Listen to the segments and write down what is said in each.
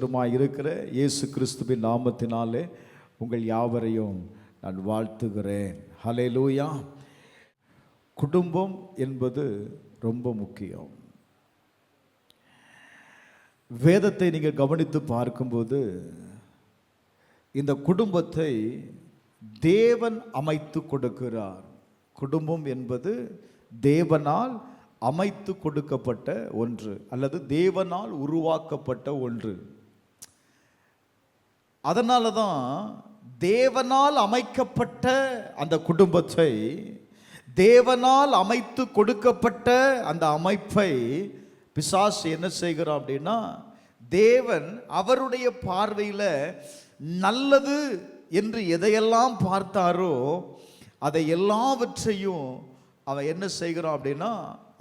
ரட்சகருமாய் இருக்கிற இயேசு கிறிஸ்துவின் நாமத்தினாலே உங்கள் யாவரையும் நான் வாழ்த்துகிறேன். ஹல்லேலூயா. குடும்பம் என்பது ரொம்ப முக்கியம். வேதத்தை நீங்கள் கவனித்து பார்க்கும்போது இந்த குடும்பத்தை தேவன் அமைத்து கொடுக்கிறார். குடும்பம் என்பது தேவனால் அமைத்து கொடுக்கப்பட்ட ஒன்று அல்லது தேவனால் உருவாக்கப்பட்ட ஒன்று. அதனால தான் தேவனால் அமைக்கப்பட்ட அந்த குடும்பத்தை, தேவனால் அமைத்து கொடுக்கப்பட்ட அந்த அமைப்பை பிசாசு என்ன செய்கிறான் அப்படின்னா, தேவன் அவருடைய பார்வையில் நல்லது என்று எதையெல்லாம் பார்த்தாரோ அதை எல்லாவற்றையும் அவன் என்ன செய்கிறான் அப்படின்னா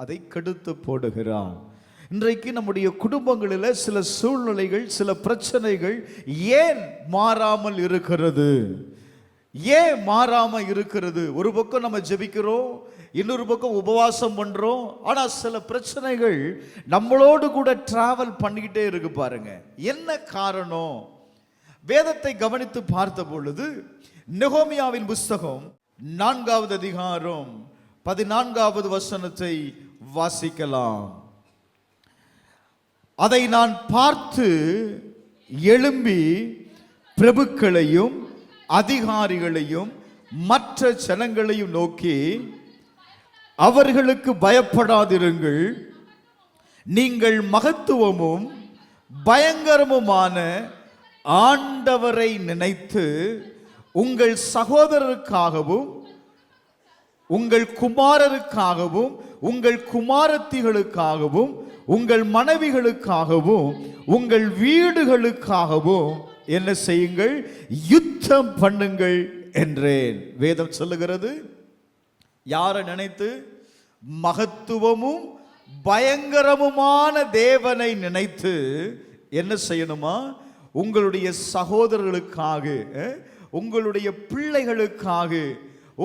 அதை கெடுத்து போடுகிறான். இன்றைக்கு நம்முடைய குடும்பங்களில் சில சூழ்நிலைகள், சில பிரச்சனைகள் ஏன் மாறாமல் இருக்கிறது? ஏன் மாறாமல் இருக்கிறது? ஒரு பக்கம் நம்ம ஜெபிக்கிறோம், இன்னொரு பக்கம் உபவாசம் பண்றோம், ஆனால் சில பிரச்சனைகள் நம்மளோடு கூட டிராவல் பண்ணிக்கிட்டே இருக்கு. பாருங்க, என்ன காரணம்? வேதத்தை கவனித்து பார்த்த பொழுது நெகோமியாவின் புஸ்தகம் 4வது அதிகாரம் 14வது வசனத்தை வாசிக்கலாம். அதை நான் பார்த்து எழும்பி பிரபுக்களையும் அதிகாரிகளையும் மற்ற ஜனங்களையும் நோக்கி, அவர்களுக்கு பயப்படாதிருங்கள், நீங்கள் மகத்துவமும் பயங்கரமுமான ஆண்டவரை நினைத்து உங்கள் சகோதரருக்காகவும் உங்கள் குமாரருக்காகவும் உங்கள் குமாரத்திகளுக்காகவும் உங்கள் மனைவிகளுக்காகவும் உங்கள் வீடுகளுக்காகவும் என்ன செய்யுங்கள்? யுத்தம் பண்ணுங்கள் என்றேன். வேதம் சொல்லுகிறது, யாரை நினைத்து? மகத்துவமும் பயங்கரமுமான தேவனை நினைத்து என்ன செய்யணுமா? உங்களுடைய சகோதரர்களுக்காக, உங்களுடைய பிள்ளைகளுக்காக,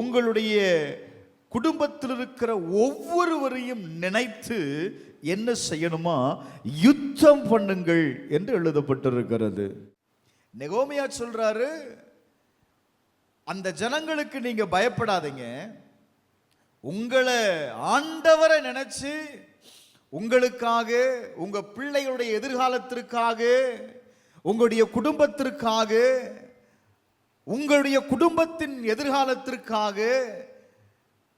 உங்களுடைய குடும்பத்தில் இருக்கிற ஒவ்வொருவரையும் நினைத்து என்ன செய்யணுமா? யுத்தம் பண்ணுங்கள் என்று எழுதப்பட்டிருக்கிறது. நெகோமியா சொல்றாரு, அந்த ஜனங்களுக்கு நீங்க பயப்படாதீங்க, உங்களை ஆண்டவரை நினைச்சு உங்களுக்காக, உங்க பிள்ளைகளுடைய எதிர்காலத்திற்காக, உங்களுடைய குடும்பத்திற்காக, உங்களுடைய குடும்பத்தின் எதிர்காலத்திற்காக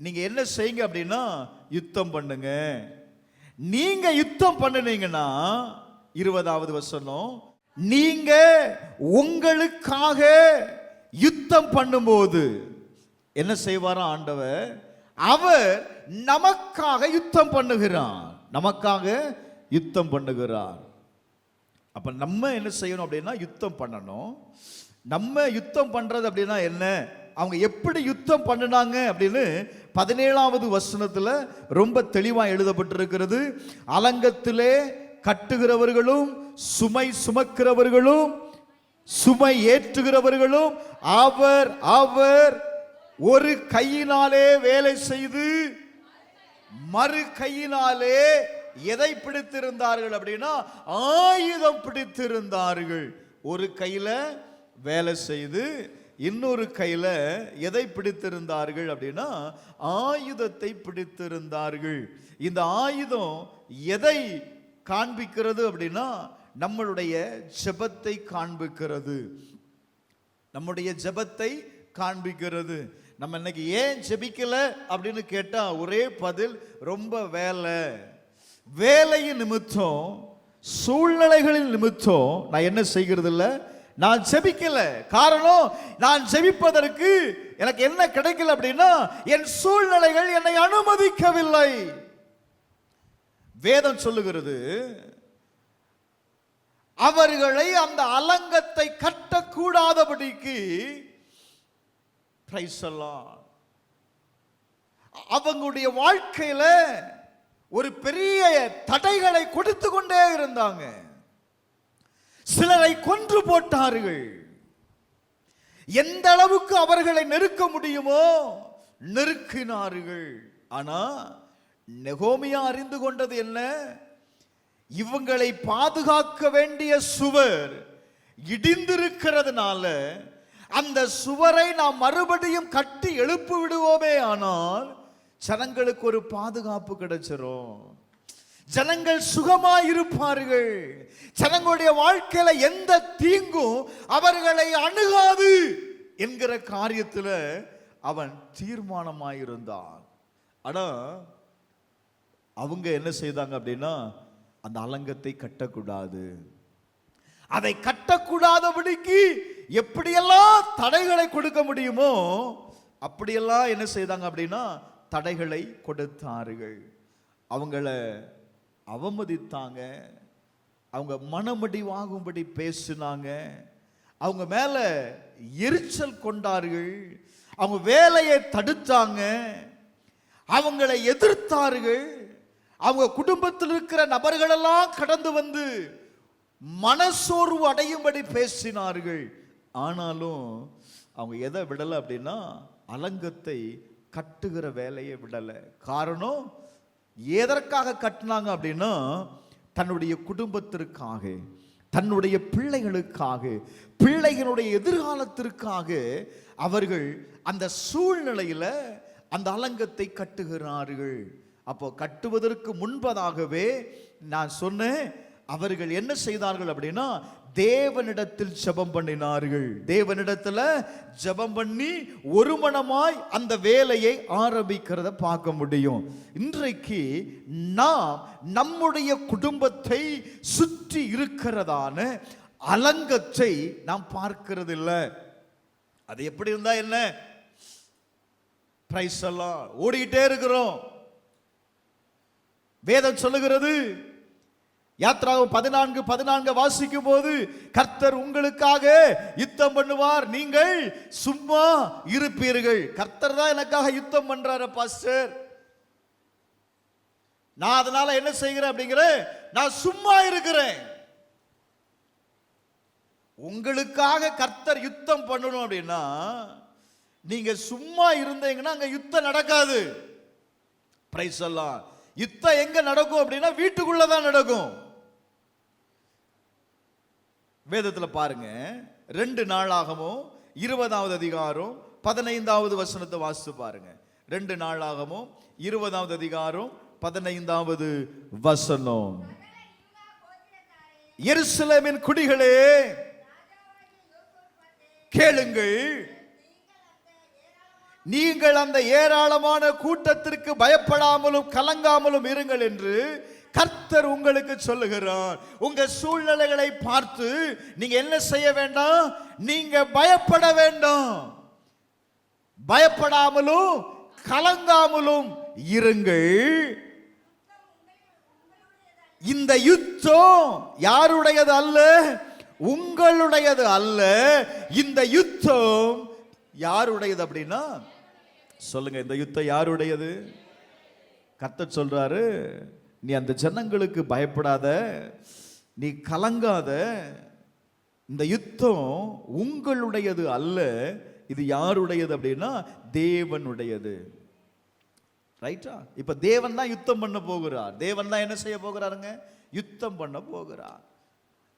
நீங்க என்ன செய்யுங்க அப்படின்னா யுத்தம் பண்ணுங்க. நீங்க யுத்தம் பண்ணுனீங்கன்னா 20வது வசனம், நீங்க உங்களுக்காக யுத்தம் பண்ணும்போது என்ன செய்வாரா ஆண்டவர்? அவர் நமக்காக யுத்தம் பண்ணுகிறார். நமக்காக யுத்தம் பண்ணுகிறார். அப்ப நம்ம என்ன செய்யணும் அப்படின்னா யுத்தம் பண்ணணும். நம்ம யுத்தம் பண்றது அப்படின்னா என்ன? அவங்க எப்படி யுத்தம் பண்ணினாங்க அப்படின்னு 17வது வசனத்துல ரொம்ப தெளிவா எழுதப்பட்டிருக்கிறது. அலங்கத்திலே கட்டுகிறவர்களும் சுமை சுமக்கிறவர்களும் சுமை ஏற்றுகிறவர்களும் அவர் அவர் ஒரு கையினாலே வேலை செய்து மறு கையினாலே எதை பிடித்திருந்தார்கள் அப்படின்னா ஆயுதம் பிடித்திருந்தார்கள். ஒரு கையில வேலை செய்து இன்னொரு கையில எதை பிடித்திருந்தார்கள் அப்படின்னா ஆயுதத்தை பிடித்திருந்தார்கள். இந்த ஆயுதம் எதை காண்பிக்கிறது அப்படின்னா நம்மளுடைய ஜெபத்தை காண்பிக்கிறது. நம்முடைய ஜெபத்தை காண்பிக்கிறது. நம்ம இன்னைக்கு ஏன் ஜெபிக்கல அப்படின்னு கேட்டா ஒரே பதில், ரொம்ப வேலையின் நிமித்தம், சூழ்நிலைகளின் நிமித்தம் நான் என்ன செய்கிறது இல்லை, நான் ஜெபிக்கல. காரணம், நான் ஜெபிப்பதற்கு எனக்கு என்ன கிடைக்கல அப்படின்னா என் சூழ்நிலைகள் என்னை அனுமதிக்கவில்லை. வேதம் சொல்லுகிறது, அவர்களை அந்த அலங்கத்தை கட்டக்கூடாதபடிக்கு அவங்களுடைய வாழ்க்கையில ஒரு பெரிய தடைகளை கொடுத்து கொண்டே இருந்தாங்க. சிலரை கொன்று போட்டார்கள். எந்த அளவுக்கு அவர்களை நெருக்க முடியுமோ நெருக்கினார்கள். ஆனா நெகோமியா அறிந்து கொண்டது என்ன? இவங்களை பாதுகாக்க வேண்டிய சுவர் இடிந்திருக்கிறதுனால அந்த சுவரை நாம் மறுபடியும் கட்டி எழுப்பி விடுவோமே ஆனால் ஜனங்களுக்கு ஒரு பாதுகாப்பு கிடைச்சிரும், ஜனங்கள் சுகமாய் இருப்பார்கள், ஜனங்களுடைய வாழ்க்கையில எந்த தீங்கும் அவர்களை அணுகாது என்கிற காரியத்தில் அவன் தீர்மானமாயிருந்தான். ஆனா அவங்க என்ன செய்தாங்க அப்படின்னா, அந்த அலங்கத்தை கட்டக்கூடாது, அதை கட்டக்கூடாதபடிக்கு எப்படியெல்லாம் தடைகளை கொடுக்க முடியுமோ அப்படியெல்லாம் என்ன செய்தாங்க அப்படின்னா தடைகளை கொடுத்தார்கள். அவங்கள அவமதித்தாங்க, அவங்க மனமடிவாகும்படி பேசினாங்க, அவங்க மேல எரிச்சல் கொண்டார்கள், அவங்க வேலையை தடுத்தாங்க, அவங்களை எதிர்த்தார்கள். அவங்க குடும்பத்தில் இருக்கிற நபர்களெல்லாம் கடந்து வந்து மனசோர்வு அடையும்படி பேசினார்கள். ஆனாலும் அவங்க எதை விடலை அப்படின்னா அலங்கத்தை கட்டுகிற வேலையை விடலை. காரணம், எதற்காக கட்டினாங்க அப்படின்னா தன்னுடைய குடும்பத்திற்காக, தன்னுடைய பிள்ளைகளுக்காக, பிள்ளைகளுடைய எதிர்காலத்திற்காக அவர்கள் அந்த சூழ்நிலையில் அந்த அலங்கத்தை கட்டுகிறார்கள். அப்போ கட்டுவதற்கு முன்பதாகவே நான் சொன்னேன், அவர்கள் என்ன செய்தார்கள் அப்படின்னா தேவனிடத்தில் ஜெபம் பண்ணினார்கள். தேவனிடத்தில் ஜெபம் பண்ணி ஒரு மனமாய் அந்த வேலையை ஆரம்பிக்கிறத பார்க்க முடியும். இன்றைக்கு நாம் நம்முடைய குடும்பத்தை சுற்றி இருக்கிறதான அலங்கத்தை நாம் பார்க்கிறது இல்லை. அது எப்படி இருந்தா என்ன, பிரைஸ் எல்லாம் ஓடிக்கிட்டே இருக்கிறோம். வேதம் சொல்லுகிறது, யாத்ராகம் 14:14 வாசிக்கும் போது, கர்த்தர் உங்களுக்காக யுத்தம் பண்ணுவார், நீங்கள் சும்மா இருப்பீர்கள். கர்த்தர் தான் எனக்காக யுத்தம் பண்றாரு பாஸ்டர், நான் அதனால என்ன செய்கிறேன் அப்படிங்கிற, நான் சும்மா இருக்கிறேன். உங்களுக்காக கர்த்தர் யுத்தம் பண்ணணும் அப்படின்னா நீங்க சும்மா இருந்தீங்கன்னா அங்க யுத்தம் நடக்காது. பிரைஸ் எல்லாம். யுத்தம் எங்க நடக்கும் அப்படின்னா வீட்டுக்குள்ளதான் நடக்கும். வேதத்துல பாருங்க, 2 நாளாகமும் 20வது அதிகாரம் 15வது வசனத்தை வாசித்து பாருங்க. 2 நாளாகமும் 20வது அதிகாரம் 15வது வசனம். எருசலேமின் குடிகளே கேளுங்கள், நீங்கள் அந்த ஏராளமான கூட்டத்திற்கு பயப்படாமலும் கலங்காமலும் இருங்கள் என்று கர்த்தர் உங்களுக்கு சொல்லுகிறார். உங்க சூழ்நிலைகளை பார்த்து நீங்க என்ன செய்ய வேண்டாம், நீங்க பயப்பட வேண்டாம், பயப்படாமலும் கலங்காமலும் இருங்கள். இந்த யுத்தம் யாருடையது அல்ல, உங்களுடையது அல்ல. இந்த யுத்தம் யாருடையது அப்படின்னா சொல்லுங்க, இந்த யுத்தம் யாருடையது? கர்த்தர் சொல்றாரு, நீ அந்த ஜனங்களுக்கு பயப்படாத, நீ கலங்காத, இந்த யுத்தம் உங்களுடையது அல்ல. இது யாருடையது அப்படின்னா தேவனுடையது. ரைட்டா? இப்ப தேவன் தான் யுத்தம் பண்ண போகிறார். தேவன் தான் என்ன செய்ய போகிறாருங்க? யுத்தம் பண்ண போகிறார்.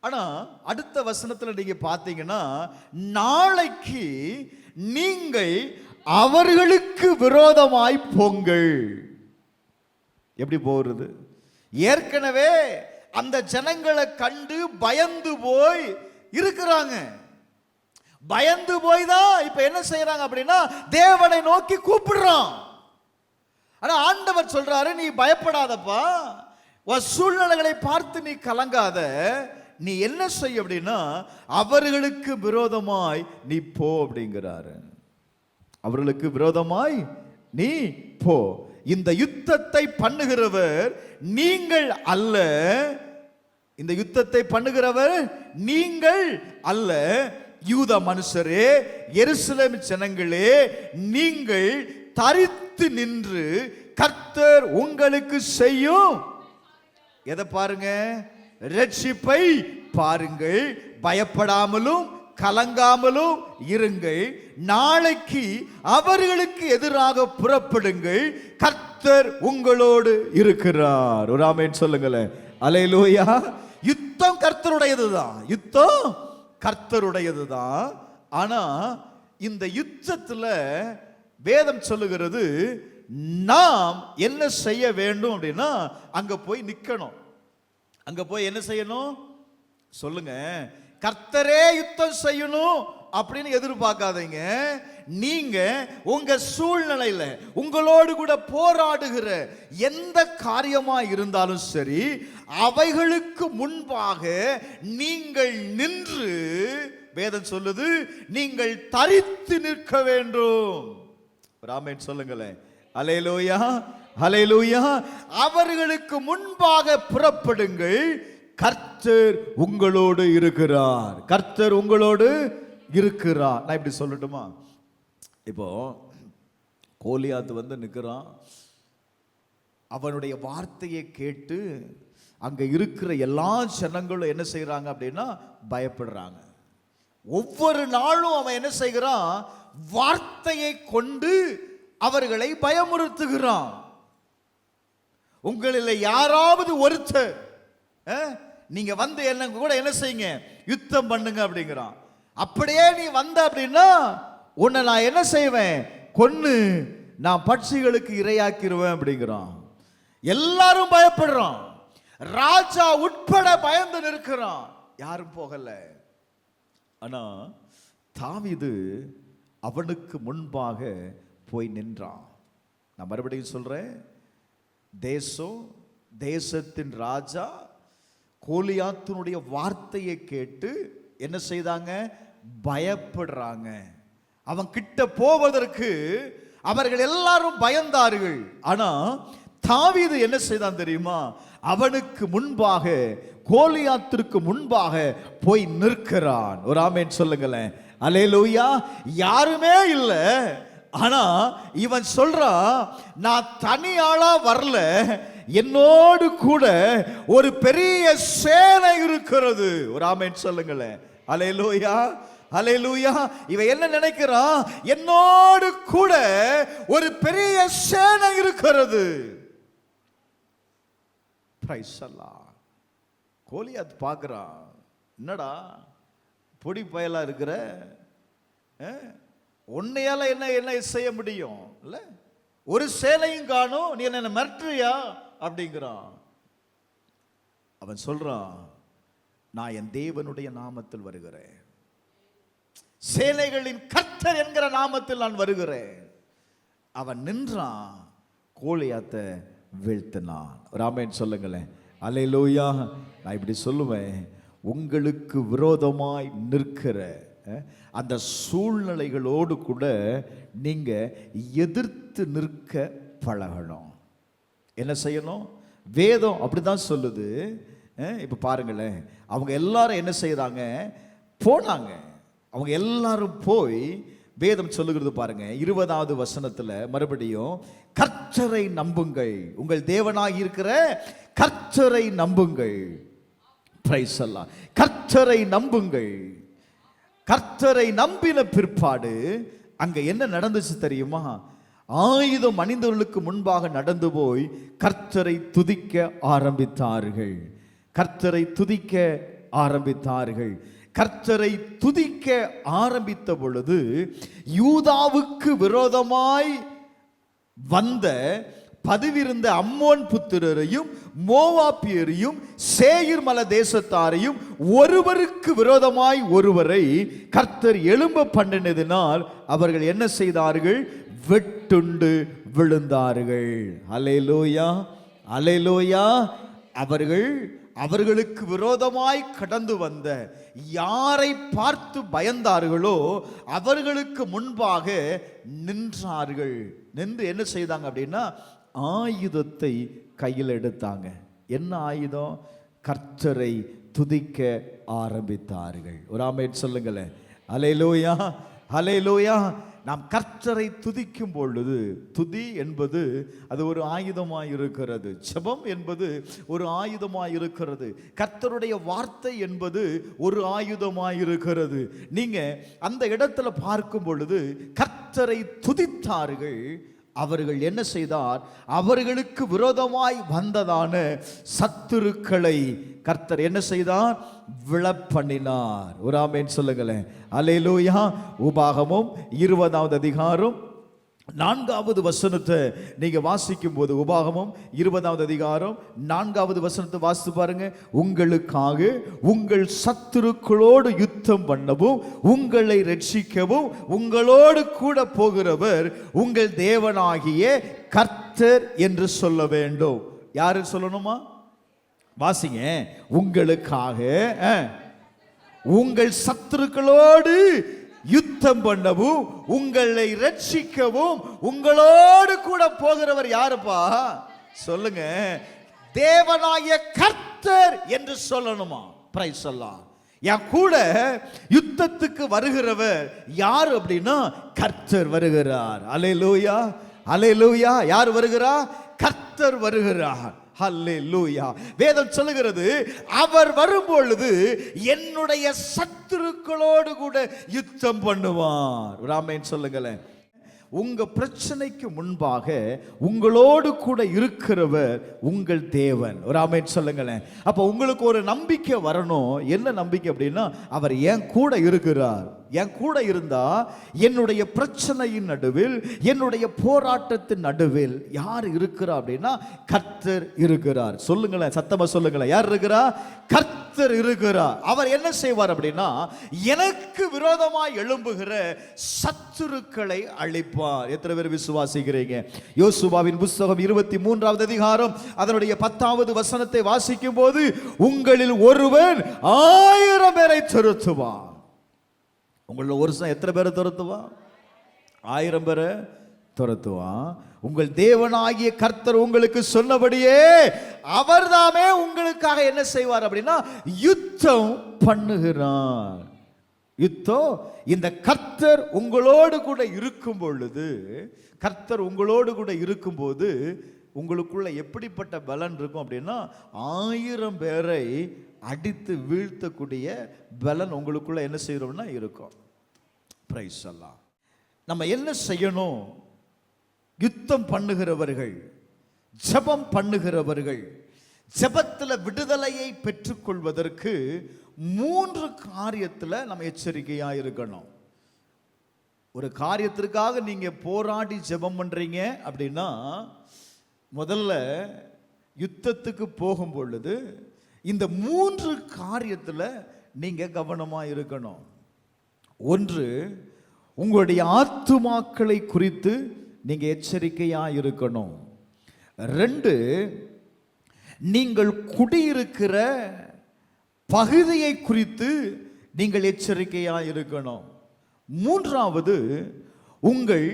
ஆனா அடுத்த வசனத்துல நீங்க பாத்தீங்கன்னா, நாளைக்கு நீங்கள் அவர்களுக்கு விரோதமாய் போங்கள். எப்படி போகிறது? ஏற்கனவே அந்த ஜனங்களை கண்டு பயந்து போய் இருக்கிறாங்க. பயந்து போய் தான் இப்ப என்ன செய்யறாங்க அப்படின்னா தேவனை நோக்கி கூப்பிடுறான். ஆனா ஆண்டவர் சொல்றாரு, நீ பயப்படாதப்பா, உன் சூழ்நிலைகளை பார்த்து நீ கலங்காத, நீ என்ன செய்ய அப்படின்னா அவர்களுக்கு விரோதமாய் நீ போ அப்படிங்கிறாரு. அவர்களுக்கு விரோதமாய் நீ போ. இந்த யுத்தத்தை பண்ணுகிறவர் நீங்கள் அல்ல, இந்த யுத்தத்தை பண்ணுகிறவர் நீங்கள் அல்ல. யூத மனுஷரே, எருசலேம் ஜனங்களே, நீங்கள் தரித்து நின்று கர்த்தர் உங்களுக்கு செய்யும் எதை பாருங்க? ரட்சிப்பை பாருங்கள், பயப்படாமலும் கலங்காமலும் இருங்கள், நாளைக்கு அவர்களுக்கு எதிராக புறப்படுங்கள், கர்த்தர் உங்களோடு இருக்கிறார். ஒரு ஆமென் சொல்லுங்களேன். அல்லேலூயா. யுத்தம் கர்த்தருடையதுதான், யுத்தம் கர்த்தருடையதுதான். ஆனா இந்த யுத்தத்துல வேதம் சொல்லுகிறது, நாம் என்ன செய்ய வேண்டும் அப்படின்னா அங்க போய் நிக்கணும். அங்க போய் என்ன செய்யணும் சொல்லுங்க. கர்த்தரே யுத்தம் செய்யணும் அப்படின்னு எதிர்பார்க்காதீங்க. நீங்க உங்க சூழ்நிலையில உங்களோடு கூட போராடுகிற எந்த காரியமா இருந்தாலும் சரி, அவைகளுக்கு முன்பாக நீங்கள் நின்று, வேதம் சொல்லுது, நீங்கள் தரித்து நிற்க வேண்டும். ஆமென் சொல்லுங்களேன். அல்லேலூயா, அல்லேலூயா. அவர்களுக்கு முன்பாக புறப்படுங்கள், கர்த்தர் உங்களோடு இருக்கிறார். கர்த்தர் உங்களோடு இருக்கிறார். நான் இப்படி சொல்லட்டுமா? இப்போ கோலியாத் நிற்கிறான். அவனுடைய வார்த்தையை கேட்டு அங்க இருக்கிற எல்லா ஜனங்களும் என்ன செய்யறாங்க அப்படின்னா பயப்படுறாங்க. ஒவ்வொரு நாளும் அவன் என்ன செய்கிறான்? வார்த்தையை கொண்டு அவர்களை பயமுறுத்துகிறான். உங்களில் யாராவது ஒருத்தர் நீங்க என்ன கூட என்ன செய்யுங்க, யுத்தம் பண்ணுங்க அப்படிங்கிறான். அப்படியே நீ வந்த அப்படின்னா உன்னை நான் என்ன செய்வேன், கொன்னு நான் பட்சிகளுக்கு இரையாக்கிடுவேன் அப்படிங்கிறான். எல்லாரும் பயப்படுறான். ராஜா உட்பட பயந்து நிற்கிறான். யாரும் போகல. ஆனா தாவீது அவனுக்கு முன்பாக போய் நின்றான். நான் மறுபடியும் சொல்றேன், தேசத்தின் ராஜா கோலியாத்தினுடைய வார்த்தையை கேட்டு என்ன செய்தாங்க? பயப்படுறாங்க. அவன் கிட்ட போவதற்கு அவர்கள் எல்லாரும் பயந்தார்கள். ஆனா தாவீது என்ன செய்தான் தெரியுமா? அவனுக்கு முன்பாக, கோலியாத்திற்கு முன்பாக போய் நிற்கிறான். ஒரு ஆமென் சொல்லுங்களேன். அல்லேலூயா. யாருமே இல்லை. ஆனா இவன் சொல்றான், நான் தனியாளா வரல, என்னோடு கூட ஒரு பெரிய சேனை இருக்கிறது. ஒரு ஆமென் சொல்லுங்களேன். அல்லேலூயா, அல்லேலூயா. இவன் என்ன நினைக்கிறான்? என்னோடு கூட ஒரு பெரிய சேனை இருக்கிறது. பிரைஸ் அல்லாஹ். கோலியாத் பார்க்கிறான், என்னடா பொடி பயலா இருக்கிற, உன்னையால என்ன என்ன செய்ய முடியும்? இல்ல ஒரு சேனையும் காணும், நீ என்ன மிரட்டுறியா அப்படிங்கிறான். அவன் சொல்றான், நான் என் தேவனுடைய நாமத்தில் வருகிறேன், சேனைகளின் கர்த்தர் என்கிற நாமத்தில் நான் வருகிறேன். அவன் நின்றான், கோலியாத்தை வீழ்த்தினான். ஆமென் சொல்லுங்களேன். அல்லேலூயா. நான் இப்படி சொல்லுவேன், உங்களுக்கு விரோதமாய் நிற்கிற அந்த சூழ்நிலைகளோடு கூட நீங்க எதிர்த்து நிற்க பழகணும். என்ன செய்யணும்? வேதம் அப்படிதான் சொல்லுது. இப்ப பாருங்களேன், அவங்க எல்லாரும் என்ன செய்யறாங்க? போனாங்க. அவங்க எல்லாரும் போய், வேதம் சொல்லுகிறது பாருங்க 20வது வசனத்துல மறுபடியும், கர்த்தரை நம்புங்கள், உங்கள் தேவனாய் இருக்கிற கர்த்தரை நம்புங்கள். பிரைஸ் அல்லாஹ். கர்த்தரை நம்புங்கள். கர்த்தரை நம்பின பிற்பாடு அங்க என்ன நடந்துச்சு தெரியுமா? ஆயுதம் அணிந்தவர்களுக்கு முன்பாக நடந்து போய் கர்த்தரை துதிக்க ஆரம்பித்தார்கள். கர்த்தரை துதிக்க ஆரம்பித்தார்கள். கர்த்தரை துதிக்க ஆரம்பித்த பொழுது யூதாவுக்கு விரோதமாய் வந்த பதிவிருந்த அம்மோன் புத்திரரையும் மோவாபியரையும் சேயீர் மலை தேசத்தாரையும் ஒருவருக்கு விரோதமாய் ஒருவரை கர்த்தர் எழும்ப பண்ணினதினால் அவர்கள் என்ன செய்தார்கள்? வெட்டுண்டு விழுந்தார்கள். அல்லேலூயா, அல்லேலூயா. அவர்களுக்கு விரோதமாய் கடந்து வந்த யாரை பார்த்து பயந்தார்களோ அவர்களுக்கு முன்பாக நின்றார்கள். நின்று என்ன செய்தாங்க அப்படின்னா, ஆயுதத்தை கையில் எடுத்தாங்க. என்ன ஆயுதம்? கர்த்தரை துதிக்க ஆரம்பித்தார்கள். ஒரு ஆமென் சொல்லுங்களேன். அல்லேலூயா, அல்லேலூயா. நாம் கர்த்தரை துதிக்கும் பொழுது, துதி என்பது அது ஒரு ஆயுதமாய் இருக்கிறது. ஜெபம் என்பது ஒரு ஆயுதமாய் இருக்கிறது. கர்த்தருடைய வார்த்தை என்பது ஒரு ஆயுதமாய் இருக்கிறது. நீங்க அந்த இடத்துல பார்க்கும் பொழுது கர்த்தரை துதித்தார்கள். அவர்கள் என்ன செய்தார்? அவர்களுக்கு விரோதமாய் வந்ததான சத்துருக்களை கர்த்தர் என்ன செய்தார்? விழப்பண்ணினார். ஒரு ஆமென் சொல்லுங்களேன். அல்லேலூயா. உபாகமம் 20வது அதிகாரம் 4வது வசனத்தை நீங்க வாசிக்கும் போது, உபாகமம் 20வது அதிகாரம் 4வது வசனத்தை வாசித்து பாருங்க. உங்களுக்காக உங்கள் சத்துருக்களோடு யுத்தம் பண்ணவும் உங்களை ரட்சிக்கவும் உங்களோடு கூட போகிறவர் உங்கள் தேவனாகிய கர்த்தர் என்று சொல்ல வேண்டும். யாரு சொல்லணுமா? வாசிங்க. உங்களுக்காக உங்கள் சத்துருக்களோடு யுத்தம் பண்ணவும் உங்களை ரட்சிக்கவும் உங்களோடு கூட போகிறவர் யாருப்பா? சொல்லுங்க. தேவனாகிய கர்த்தர் என்று சொல்லணுமா? பிரைஸ் அல்லாஹ். என் கூட யுத்தத்துக்கு வருகிறவர் யார் அப்படின்னா கர்த்தர் வருகிறார். அல்லேலூயா, அல்லேலூயா. யார் வருகிறார்? கர்த்தர் வருகிறார். ஹல்லேலூயா. வேதம் சொல்லுகிறது, அவர் வரும்பொழுது என்னுடைய சத்துருக்களோடு கூட யுத்தம் பண்ணுவார். ஆமென் சொல்லுங்களேன். உங்க பிரச்சனைக்கு முன்பாக உங்களோடு கூட இருக்கிறவர் உங்கள் தேவன். ஒரு ஆமென் சொல்லுங்களேன். அப்ப உங்களுக்கு ஒரு நம்பிக்கை வரணும். என்ன நம்பிக்கை அப்படின்னா, அவர் என் கூட இருக்கிறார். என் கூட இருந்தா என்னுடைய பிரச்சனையின் நடுவில், என்னுடைய போராட்டத்தின் நடுவில் யார் இருக்கிறார் அப்படின்னா கர்த்தர் இருக்கிறார். சொல்லுங்களேன், சத்தமா சொல்லுங்களேன். யார் இருக்கிறார்? கர்த்தர் இருக்கிறார். அவர் என்ன செய்வார் அப்படின்னா, எனக்கு விரோதமாய் எழும்புகிற சத்துருக்களை அழிப்பார். எத்தனை பேர் விசுவாசிக்கிறீங்க? யோசுவாவின் புத்தகம் 23வது அதிகாரம் அதனுடைய 10வது வசனத்தை வாசிக்கும் போது, உங்களில் ஒருவன் 1000 பேரை துரத்துவான். உங்கள ஒரு எத்தனை பேரை துரத்துவான்? 1000 பேரை துரத்துவான். உங்கள் தேவனாகிய கர்த்தர் உங்களுக்கு சொன்னபடியே அவர்தாமே உங்களுக்காக என்ன செய்வார் அப்படின்னா யுத்தம் பண்ணுகிறார். யுத்தம். இந்த கர்த்தர் உங்களோடு கூட இருக்கும் பொழுது, கர்த்தர் உங்களோடு கூட இருக்கும்போது உங்களுக்குள்ள எப்படிப்பட்ட பலன் இருக்கும் அப்படின்னா 1000 பேரை அடித்து வீழ்த்தக்கூடிய பலன் உங்களுக்குள்ள என்ன செய்யறோம்னா இருக்கும். பிரைஸ் அல்லாஹ். நம்ம என்ன செய்யணும்? யுத்தம் பண்ணுகிறவர்கள், ஜெபம் பண்ணுகிறவர்கள், ஜெபத்தில் விடுதலையை பெற்றுக்கொள்வதற்கு 3 காரியத்தில் நம்ம எச்சரிக்கையா இருக்கணும். ஒரு காரியத்திற்காக நீங்க போராடி ஜெபம் பண்றீங்க அப்படின்னா, முதல்ல யுத்தத்துக்கு போகும் பொழுது இந்த 3 காரியத்தில் நீங்க கவனமா இருக்கணும். ஒன்று, உங்களுடைய ஆத்துமாக்களை குறித்து நீங்க எச்சரிக்கையா இருக்கணும். 2, நீங்கள் குடியிருக்கிற பகுதியை குறித்து நீங்கள் எச்சரிக்கையா இருக்கணும். 3வது, உங்கள்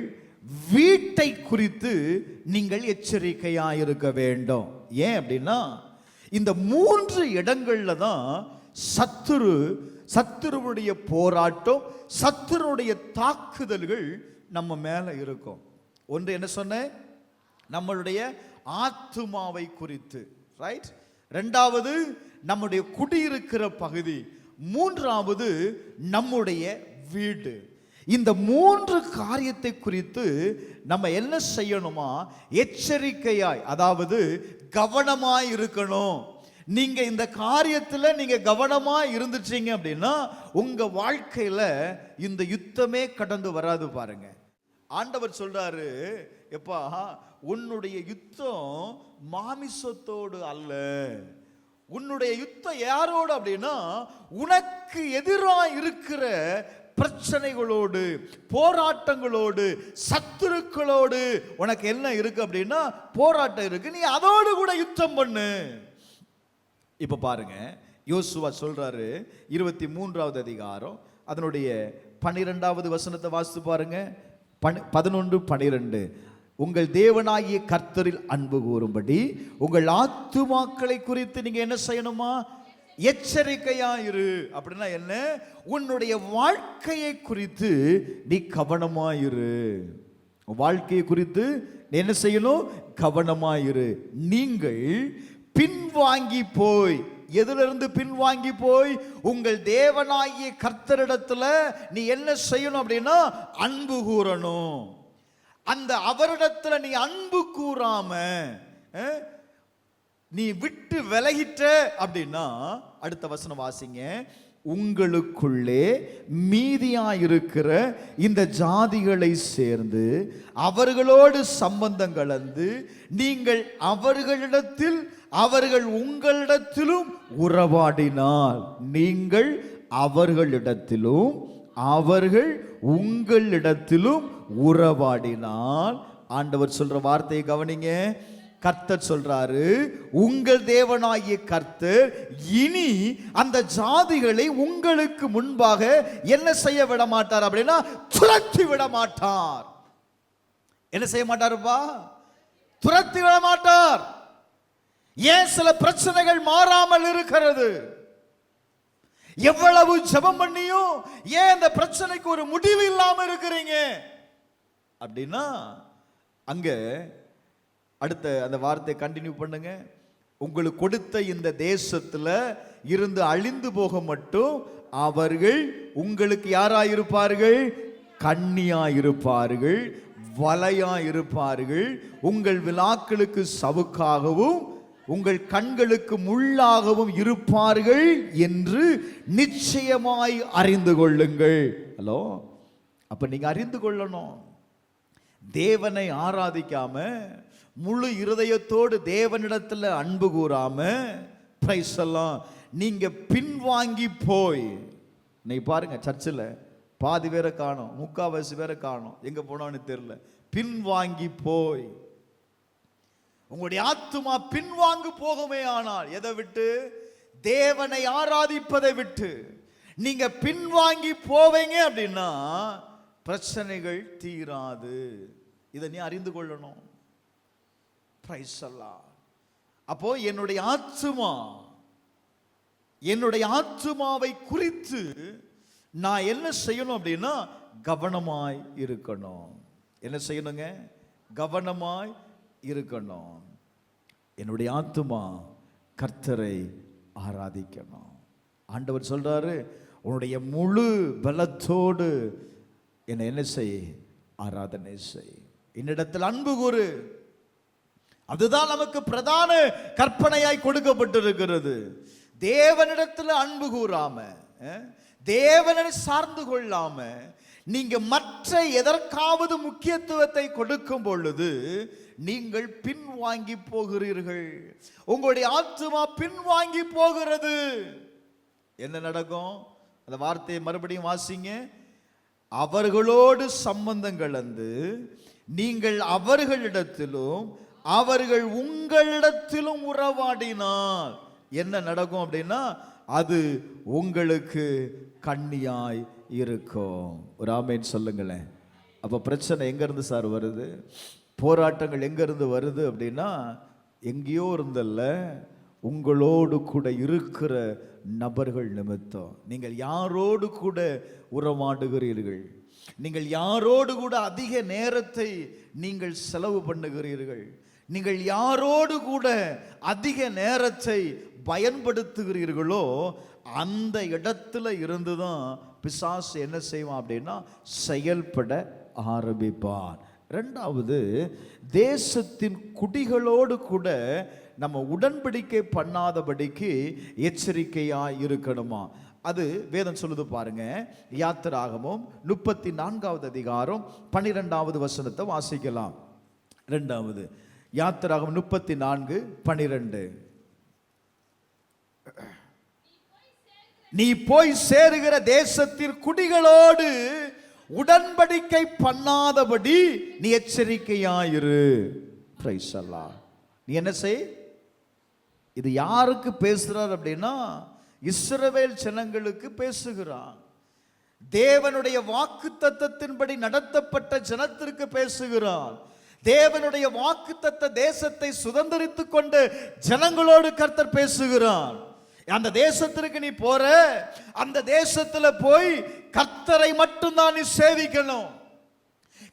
வீட்டை குறித்து நீங்கள் எச்சரிக்கையா இருக்க வேண்டும். ஏன் அப்படின்னா, இந்த 3 இடங்கள்ல தான் சத்துருவுடைய போராட்டம், சத்துருவுடைய தாக்குதல்கள் நம்ம மேல இருக்கும். ஒன்று என்ன சொன்னேன்? நம்மளுடைய ஆத்துமாவை குறித்து, ரைட்? 2வது நம்முடைய குடியிருக்கிற பகுதி, 3வது நம்முடைய வீடு. இந்த 3 காரியத்தை குறித்து நம்ம என்ன செய்யணுமா? எச்சரிக்கையாய், அதாவது கவனமாய் இருக்கணும். நீங்க இந்த காரியத்துல நீங்க கவனமா இருந்துட்டீங்க அப்படின்னா உங்க வாழ்க்கையில இந்த யுத்தமே கடந்து வராது. பாருங்க, ஆண்டவர் சொல்றாரு, எப்பா உன்னுடைய யுத்தம் மாமிசத்தோடு அல்ல. உன்னுடைய யுத்தம் யாரோடு அப்படின்னா, உனக்கு எதிராக இருக்கிற பிரச்சனைகளோடு, போராட்டங்களோடு, சத்துருக்களோடு உனக்கு என்ன இருக்கு அப்படின்னா போராட்டம் இருக்கு. நீ அதோடு கூட யுத்தம் பண்ணு. இப்ப பாருங்க, யோசுவா சொல்றாரு 23வது அதிகாரம் அதனுடைய 12வது வசனத்தை வாசித்து பாருங்க. 11-12. உங்கள் தேவனாகிய கர்த்தரில் அன்பு கூறும்படி உங்கள் ஆத்துமாக்களை குறித்து நீங்க என்ன செய்யணுமா? எச்சரிக்கையாயிரு. அப்படின்னா என்ன? உன்னுடைய வாழ்க்கையை குறித்து நீ கவனமாயிரு. வாழ்க்கையை குறித்து நீ என்ன செய்யணும்? கவனமாயிரு. நீங்கள் பின்வாங்கி போய், எதிலிருந்து பின்வாங்கி போய்? உங்கள் தேவனாகிய கர்த்தரிடத்துல நீ என்ன செய்யணும் அப்படின்னா அன்பு கூறணும். அந்த அவரிடத்துல நீ அன்பு கூறாம நீ விட்டு விலகிட்ட அப்படின்னா, அடுத்த வசனம் வாசிங்க. உங்களுக்குள்ளே மீதியாயிருக்கிற இந்த ஜாதிகளை சேர்ந்து அவர்களோடு சம்பந்தம் கலந்து நீங்கள் அவர்களிடத்தில் அவர்கள் உங்களிடத்திலும் உறவாடினால், நீங்கள் அவர்களிடத்திலும் அவர்கள் உங்களிடத்திலும் உறவாடினால், ஆண்டவர் சொல்ற வார்த்தையை கவனிங்க. கர்த்தர் சொல்றாரு, உங்கள் தேவனாகிய கர்த்தர் இனி அந்த ஜாதிகளை உங்களுக்கு முன்பாக என்ன செய்ய விட மாட்டார் அப்படின்னா துரத்தி விட மாட்டார். என்ன செய்ய மாட்டாருப்பா? துரத்தி விட மாட்டார். ஏன் சில பிரச்சனைகள் மாறாமல் இருக்கிறது? எவ்வளவு ஜெபம் பண்ணியும் ஏன் இந்த பிரச்சனைக்கு ஒரு முடிவு இல்லாம இருக்கிறீங்க அப்படின்னா, அங்க அடுத்த அந்த வார்த்தை கண்டினியூ பண்ணுங்க. உங்களுக்கு கொடுத்த இந்த தேசத்துல இருந்து அழிந்து போக மட்டும் அவர்கள் உங்களுக்கு யாராயிருப்பார்கள்? கண்ணியாயிருப்பார்கள், வலையாயிருப்பார்கள், உங்கள் விலாக்களுக்கு சவுக்காகவும் உங்கள் கண்களுக்கு முள்ளாகவும் இருப்பார்கள் என்று நிச்சயமாய் அறிந்து கொள்ளுங்கள். ஹலோ, அப்ப நீங்க அறிந்து கொள்ளணும். தேவனை ஆராதிக்காம முழு இருதயத்தோடு தேவனிடத்துல அன்பு கூறாம பிரைஸ் எல்லாம் நீங்க பின்வாங்கி போய், நீ பாருங்க சர்ச்சில் பாதி பேரை காணோம், முக்காவாசி பேரை காணோம், எங்க போனான்னு தெரியல. பின்வாங்கி போய் உங்களுடைய ஆத்துமா பின்வாங்கு போகுமே ஆனால், எதை விட்டு? தேவனை ஆராதிப்பதை விட்டு நீங்க பின்வாங்கி போவீங்க அப்படின்னா பிரச்சனைகள் தீராது. இதை நீ அறிந்து கொள்ளணும். பிரைஸ் அல்லாஹ். அப்போ என்னுடைய ஆத்துமாவை குறித்து நான் என்ன செய்யணும் அப்படின்னா கவனமாய் இருக்கணும். என்ன செய்யணுங்க? கவனமாய் இருக்கணும். என்னுடைய ஆத்துமா கர்த்தரை ஆராதிக்கணும். ஆண்டவர் சொல்றாரு, உன்னுடைய முழு பலத்தோடு என்னை என்ன செய்? ஆராதனை செய். என்னிடத்தில் அன்பு கூறு. அதுதான் நமக்கு பிரதான கற்பனையாய் கொடுக்கப்பட்டிருக்கிறது. தேவனிடத்தில் அன்பு கூறாம, தேவனை சார்ந்து கொள்ளாம நீங்க மற்ற எதற்காவது முக்கியத்துவத்தை கொடுக்கும் பொழுது நீங்கள் பின்வாங்கி போகிறீர்கள். உங்களுடைய ஆத்துமா பின்வாங்கி போகிறது. என்ன நடக்கும்? அந்த வார்த்தையை மறுபடியும் வாசிங்க. அவர்களோடு சம்பந்தம் கலந்து நீங்கள் அவர்களிடத்திலும் அவர்கள் உங்களிடத்திலும் உறவாடினால் என்ன நடக்கும் அப்படின்னா அது உங்களுக்கு கண்ணியாய் இருக்கும். ஒரு ஆமேன் சொல்லுங்களேன். அப்ப பிரச்சனை எங்க இருந்து சார் வருது? போராட்டங்கள் எங்க இருந்து வருது அப்படின்னா எங்கேயோ இருந்தல்ல, உங்களோடு கூட இருக்கிற நபர்கள் நிமித்தம். நீங்கள் யாரோடு கூட உறவாடுகிறீர்கள்? நீங்கள் யாரோடு கூட அதிக நேரத்தை நீங்கள் செலவு பண்ணுகிறீர்கள்? நீங்கள் யாரோடு கூட அதிக நேரத்தை பயன்படுத்துகிறீர்களோ அந்த இடத்துல இருந்துதான் பிசாசு என்ன செய்வான் அப்படின்னா செயல்பட ஆரம்பிப்பான். இரண்டாவது, தேசத்தின் குடிகளோடு கூட நம்ம உடன்படிக்கை பண்ணாதபடிக்கு எச்சரிக்கையாய் இருக்கணுமா? அது வேதம் சொல்லுது பாருங்க. யாத்திராகமம் 34வது அதிகாரம் 12வது வசனத்தை வாசிக்கலாம். இரண்டாவது யாத்திராகமம் 34:12. நீ போய் சேருகிற தேசத்தின் குடிகளோடு உடன்படிக்கை பண்ணாதபடி நீ எச்சரிக்கையாயிரு. பிரைஸ் அல்லாஹ். நீ என்ன செய்? இது யாருக்கு பேசுறார் அப்படின்னா இஸ்ரவேல் ஜனங்களுக்கு பேசுகிறான். தேவனுடைய வாக்குத்தத்தத்தின்படி நடத்தப்பட்ட ஜனத்திற்கு பேசுகிறான். தேவனுடைய வாக்குத்தத்த தேசத்தை சுதந்தரித்துக் கொண்டு ஜனங்களோடு கர்த்தர் பேசுகிறான். அந்த தேசத்திற்கு நீ போற, அந்த தேசத்துல போய் கர்த்தரை மட்டும்தான் நீ சேவிக்கணும்,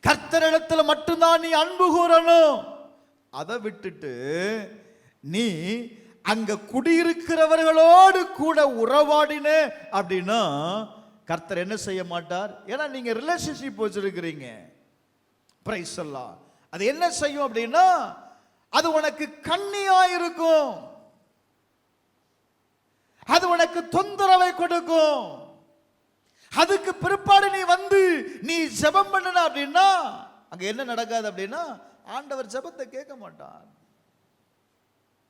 கர்த்தரிடத்துல மட்டும்தான் நீ அன்பு கூறணும். அதை விட்டுட்டு நீ அங்க குடியிருக்கிறவர்களோடு கூட உறவாடின அப்படின்னா கர்த்தர் என்ன செய்ய மாட்டார். ஏன்னா நீங்க ரிலேஷன்ஷிப் வச்சிருக்கிறீங்க. பிரைஸ் எல்லாம் அது என்ன செய்யும் அப்படின்னா அது உனக்கு கண்ணியா இருக்கும், அது உனக்கு தொந்தரவை கொடுக்கும். அதுக்கு பிற்பாடு நீ வந்து நீ ஜெபம் பண்ணன அப்படின்னா அங்க என்ன நடக்காது அப்படின்னா ஆண்டவர் ஜெபத்தை கேட்க மாட்டார்.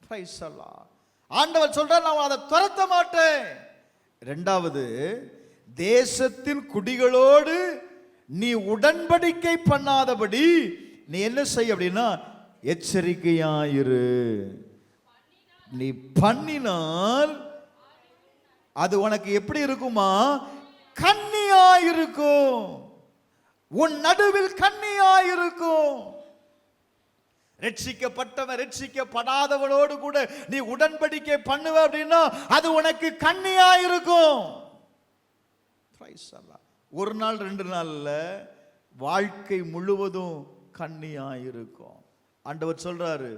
பிரைஸ் எல்லாம் ஆண்டவர் சொல்றார், நான் அதை துரத்த மாட்டேன். இரண்டாவது, தேசத்தின் குடிகளோடு நீ உடன்படிக்கை பண்ணாதபடி நீ என்ன செய்ய அப்படின்னா எச்சரிக்கையாயிரு. நீ பண்ணினால் அது உனக்கு எப்படி இருக்குமா? கண்ணியாயிருக்கும், உன் நடுவில் கண்ணியாயிருக்கும். ரட்சிக்கப்பட்டவன் ரட்சிக்கப்படாதவனோடு கூட நீ உடன்படிக்கை பண்ணுவ அப்படின்னா அது உனக்கு கண்ணியாயிருக்கும். ஒரு நாள் 2 நாள்ல வாழ்க்கை முழுவதும் கண்ணியாயிருக்கும். ஆண்டவர் சொல்றாரு,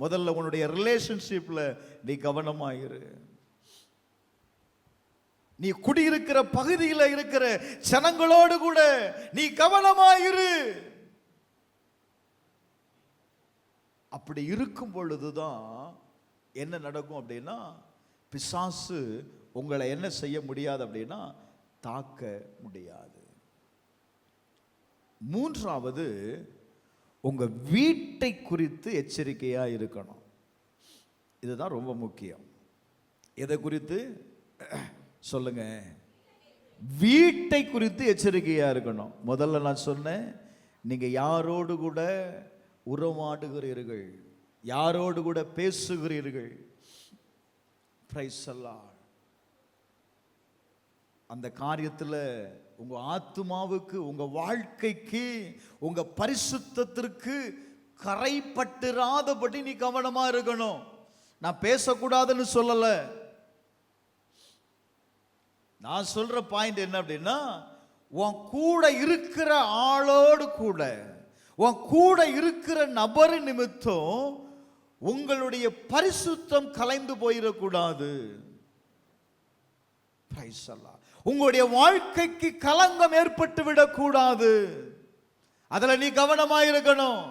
முதல்ல உன்னுடைய ரிலேஷன்ஷிப்ல நீ கவனமாயிரு. நீ குடியிருக்கிற பகுதியில் இருக்கிற ஜனங்களோடு கூட நீ கவனமாயிரு. அப்படி இருக்கும் பொழுதுதான் என்ன நடக்கும் அப்படின்னா பிசாசு உங்களை என்ன செய்ய முடியாது அப்படின்னா தாக்க முடியாது. மூன்றாவது, உங்க வீட்டை குறித்து எச்சரிக்கையா இருக்கணும். இதுதான் ரொம்ப முக்கியம். எதை குறித்து சொல்லுங்க? வீட்டை குறித்து எச்சரிக்கையா இருக்கணும். முதல்ல நான் சொன்னேன், நீங்க யாரோடு கூட உறவாடுகிறீர்கள், யாரோடு கூட பேசுகிறீர்கள், பிரைஸ் எல்லாம் அந்த காரியத்தில் உங்க ஆத்துமாவுக்கு, உங்க வாழ்க்கைக்கு, உங்க பரிசுத்தத்திற்கு கரைப்பட்டுறாதபடி நீ கவனமா இருக்கணும். நான் பேசக்கூடாதுன்னு சொல்லல. நான் சொல்ற பாயிண்ட் என்ன அப்படின்னா, உன் கூட இருக்கிற ஆளோடு கூட, உன் கூட இருக்கிற நபர் நிமித்தம் உங்களுடைய பரிசுத்தம் கலைந்து போயிடக்கூடாது. உங்களுடைய வாழ்க்கைக்கு களங்கம் ஏற்பட்டு விடக்கூடாது. அதுல நீ கவனமாயிருக்கணும்.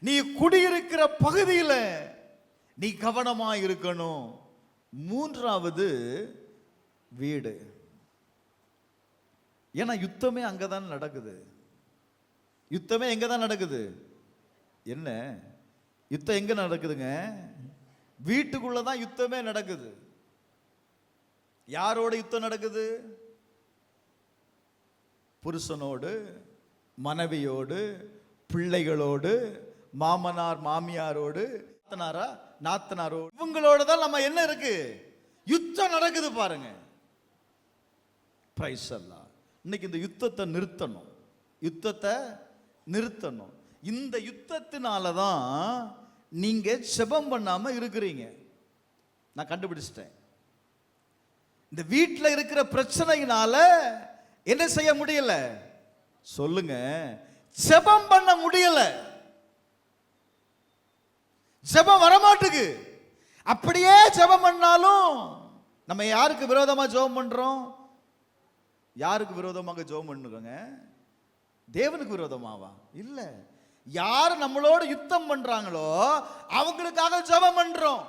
நீ குடியிருக்கிற பகுதியில் நீ கவனமாயிருக்கணும். மூன்றாவது, வீடு. ஏன்னா யுத்தமே அங்கதான் நடக்குது. யுத்தமே எங்க தான் நடக்குது? என்ன யுத்தம் எங்க நடக்குதுங்க? வீட்டுக்குள்ளதான் யுத்தமே நடக்குது. யாரோட யுத்தம் நடக்குது? புருஷனோடு, மனைவியோடு, பிள்ளைகளோடு, மாமனார் மாமியாரோடு, நாத்தனாரோடு, இவங்களோட தான் நம்ம என்ன இருக்கு? யுத்தம் நடக்குது பாருங்க. பிரைஸ் எல்லாம். இன்னைக்கு இந்த யுத்தத்தை நிறுத்தணும், யுத்தத்தை நிறுத்தணும். இந்த யுத்தத்தினால தான் நீங்க ஜெபம் பண்ணாம இருக்கிறீங்க. நான் கண்டுபிடிச்சிட்டேன். இந்த வீட்டில் இருக்கிற பிரச்சனையினால என்ன செய்ய முடியல? சொல்லுங்க, ஜெபம் பண்ண முடியல. ஜெபம் வரமாட்டுக்கு. அப்படியே ஜெபம் பண்ணாலும் நம்ம யாருக்கு விரோதமா ஜெபம் பண்றோம்? யாருக்கு விரோதமாக ஜெபம் பண்ணுறோங்க? தேவனுக்கு விரோதமாவா? இல்ல. யார் நம்மளோட யுத்தம் பண்றாங்களோ அவங்களுக்காக ஜெபம் பண்றோம்.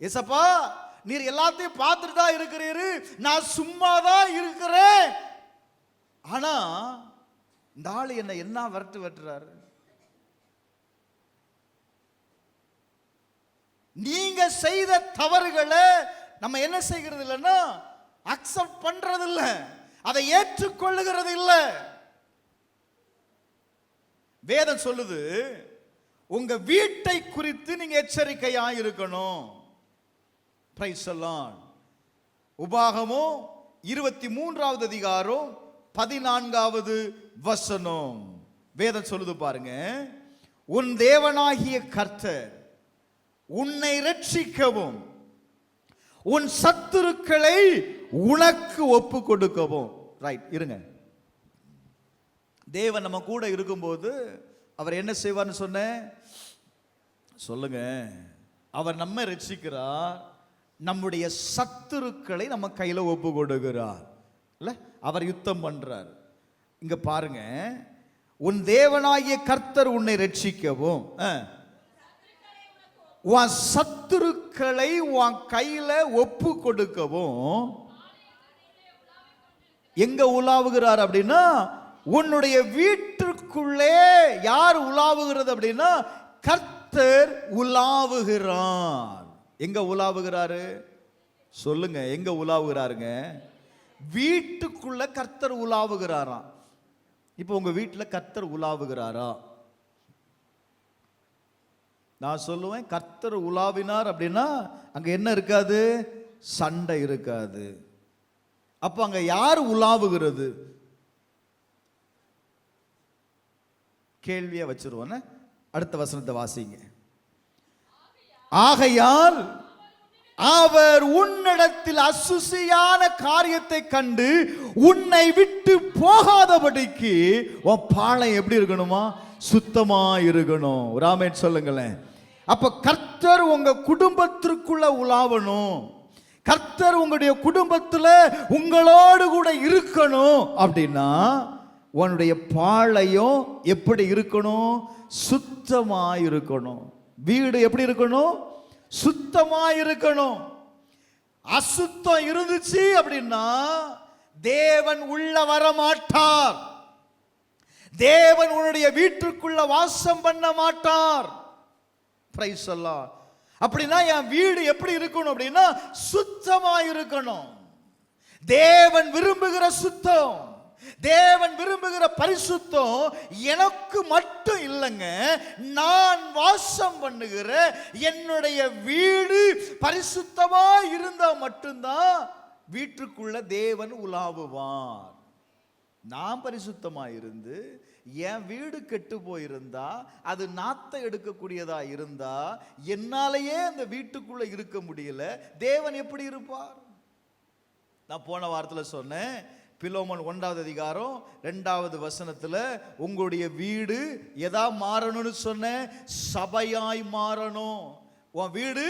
ஏசப்பா, நீர் எல்லாத்தையும் பார்த்துட்டு தான் இருக்கிறீரு, நான் சும்மா தான் இருக்கிறேன். ஆனா இந்த ஆளு என்ன வெட்டுறாரு? நீங்க செய்த தவறுகளை நம்ம என்ன செய்கிறது இல்லைன்னா அக்செப்ட் பண்றது இல்லை, அதை ஏற்றுக்கொள்ளுகிறது இல்லை. வேதம் சொல்லுது, உங்க வீட்டை குறித்து நீங்க எச்சரிக்கையா இருக்கணும். பிரைஸ் எல்லாம். உபாகமம் 23வது அதிகாரம் 14வது வசனம் வேதம் சொல்லுது பாருங்க. உன் தேவனாகிய கர்த்தர் உன்னை ரட்சிக்கவும் உன் சத்துருக்களை உனக்கு ஒப்பு கொடுக்கவும். ரைட், இருங்க. தேவன் நம்ம கூட இருக்கும்போது அவர் என்ன செய்வார்னு சொன்னேன் சொல்லுங்க. அவர் நம்ம ரட்சிக்கிறார், நம்முடைய சத்துருக்களை நம்ம கையில ஒப்பு கொடுக்கிறார். இல்ல, அவர் யுத்தம் பண்றார். இங்க பாருங்க, உன் தேவனாகிய கர்த்தர் உன்னை ரட்சிக்கவும், உன் சத்துருக்களை உன் கையில ஒப்பு கொடுக்கவும். எங்க உலாவுகிறார் அப்படின்னா, உன்னுடைய வீட்டிற்குள்ளே யார் உலாவுகிறது அப்படின்னா கர்த்தர் உலாவுகிறார். எங்க உலாவுகிறாரு சொல்லுங்க, எங்க உலாவுகிறாருங்க? வீட்டுக்குள்ள கர்த்தர் உலாவுகிறாராம். இப்போ உங்க வீட்டில் கர்த்தர் உலாவுகிறாரா? நான் சொல்லுவேன், கர்த்தர் உலாவினார் அப்படின்னா அங்க என்ன இருக்காது? சண்டை இருக்காது. அப்ப அங்க யார் உலாவுகிறது? கேள்வியா வச்சிருவோம். அடுத்த வசனத்தை வாசிங்க. ஆகையால் அவர் உன்னிடத்தில் அசுசியான காரியத்தை கண்டு உன்னை விட்டு போகாதபடிக்கு உன் பாளை எப்படி இருக்கணுமா? சுத்தமா இருக்கணும். ஒரு ஆமென் சொல்லுங்களேன். அப்ப கர்த்தர் உங்க குடும்பத்திற்குள்ள உலாவணும். கர்த்தர் உங்களுடைய குடும்பத்துல உங்களோடு கூட இருக்கணும் அப்படின்னா உன்னுடைய பாளையம் எப்படி இருக்கணும்? சுத்தமா இருக்கணும். வீடு எப்படி இருக்கணும்? சுத்தமா இருக்கணும். அசுத்தம் இருந்துச்சு அப்படின்னா தேவன் உள்ள வர மாட்டார். தேவன் உன்னுடைய வீட்டுக்குள்ள வாசம் பண்ண மாட்டார். பிரைஸ் அல்லாஹ். அப்படின்னா என் வீடு எப்படி இருக்கணும் அப்படின்னா சுத்தமா இருக்கணும். தேவன் விரும்புகிற சுத்தம், தேவன் விரும்புகிற பரிசுத்தம் எனக்கு மட்டும் இல்லைங்க. நான் வாசம் பண்ணுகிற என்னுடைய வீடு பரிசுத்தமா இருந்தா மட்டும்தான் வீட்டுக்குள்ள தேவன் உலாவுவார். நான் பரிசுத்தமா இருந்து என் வீடு கெட்டு போயிருந்தா, அது நாத்தை எடுக்கக்கூடியதா இருந்தா, என்னாலேயே அந்த வீட்டுக்குள்ள இருக்க முடியல, தேவன் எப்படி இருப்பார்? நான் போன வாரத்தில் சொன்னேன், பிலோமன் 1வது அதிகாரம் 2வது வசனத்துல உங்களுடைய வீடு எதா மாறணும்னு சொன்ன? சபையாய் மாறணும். உன் வீடு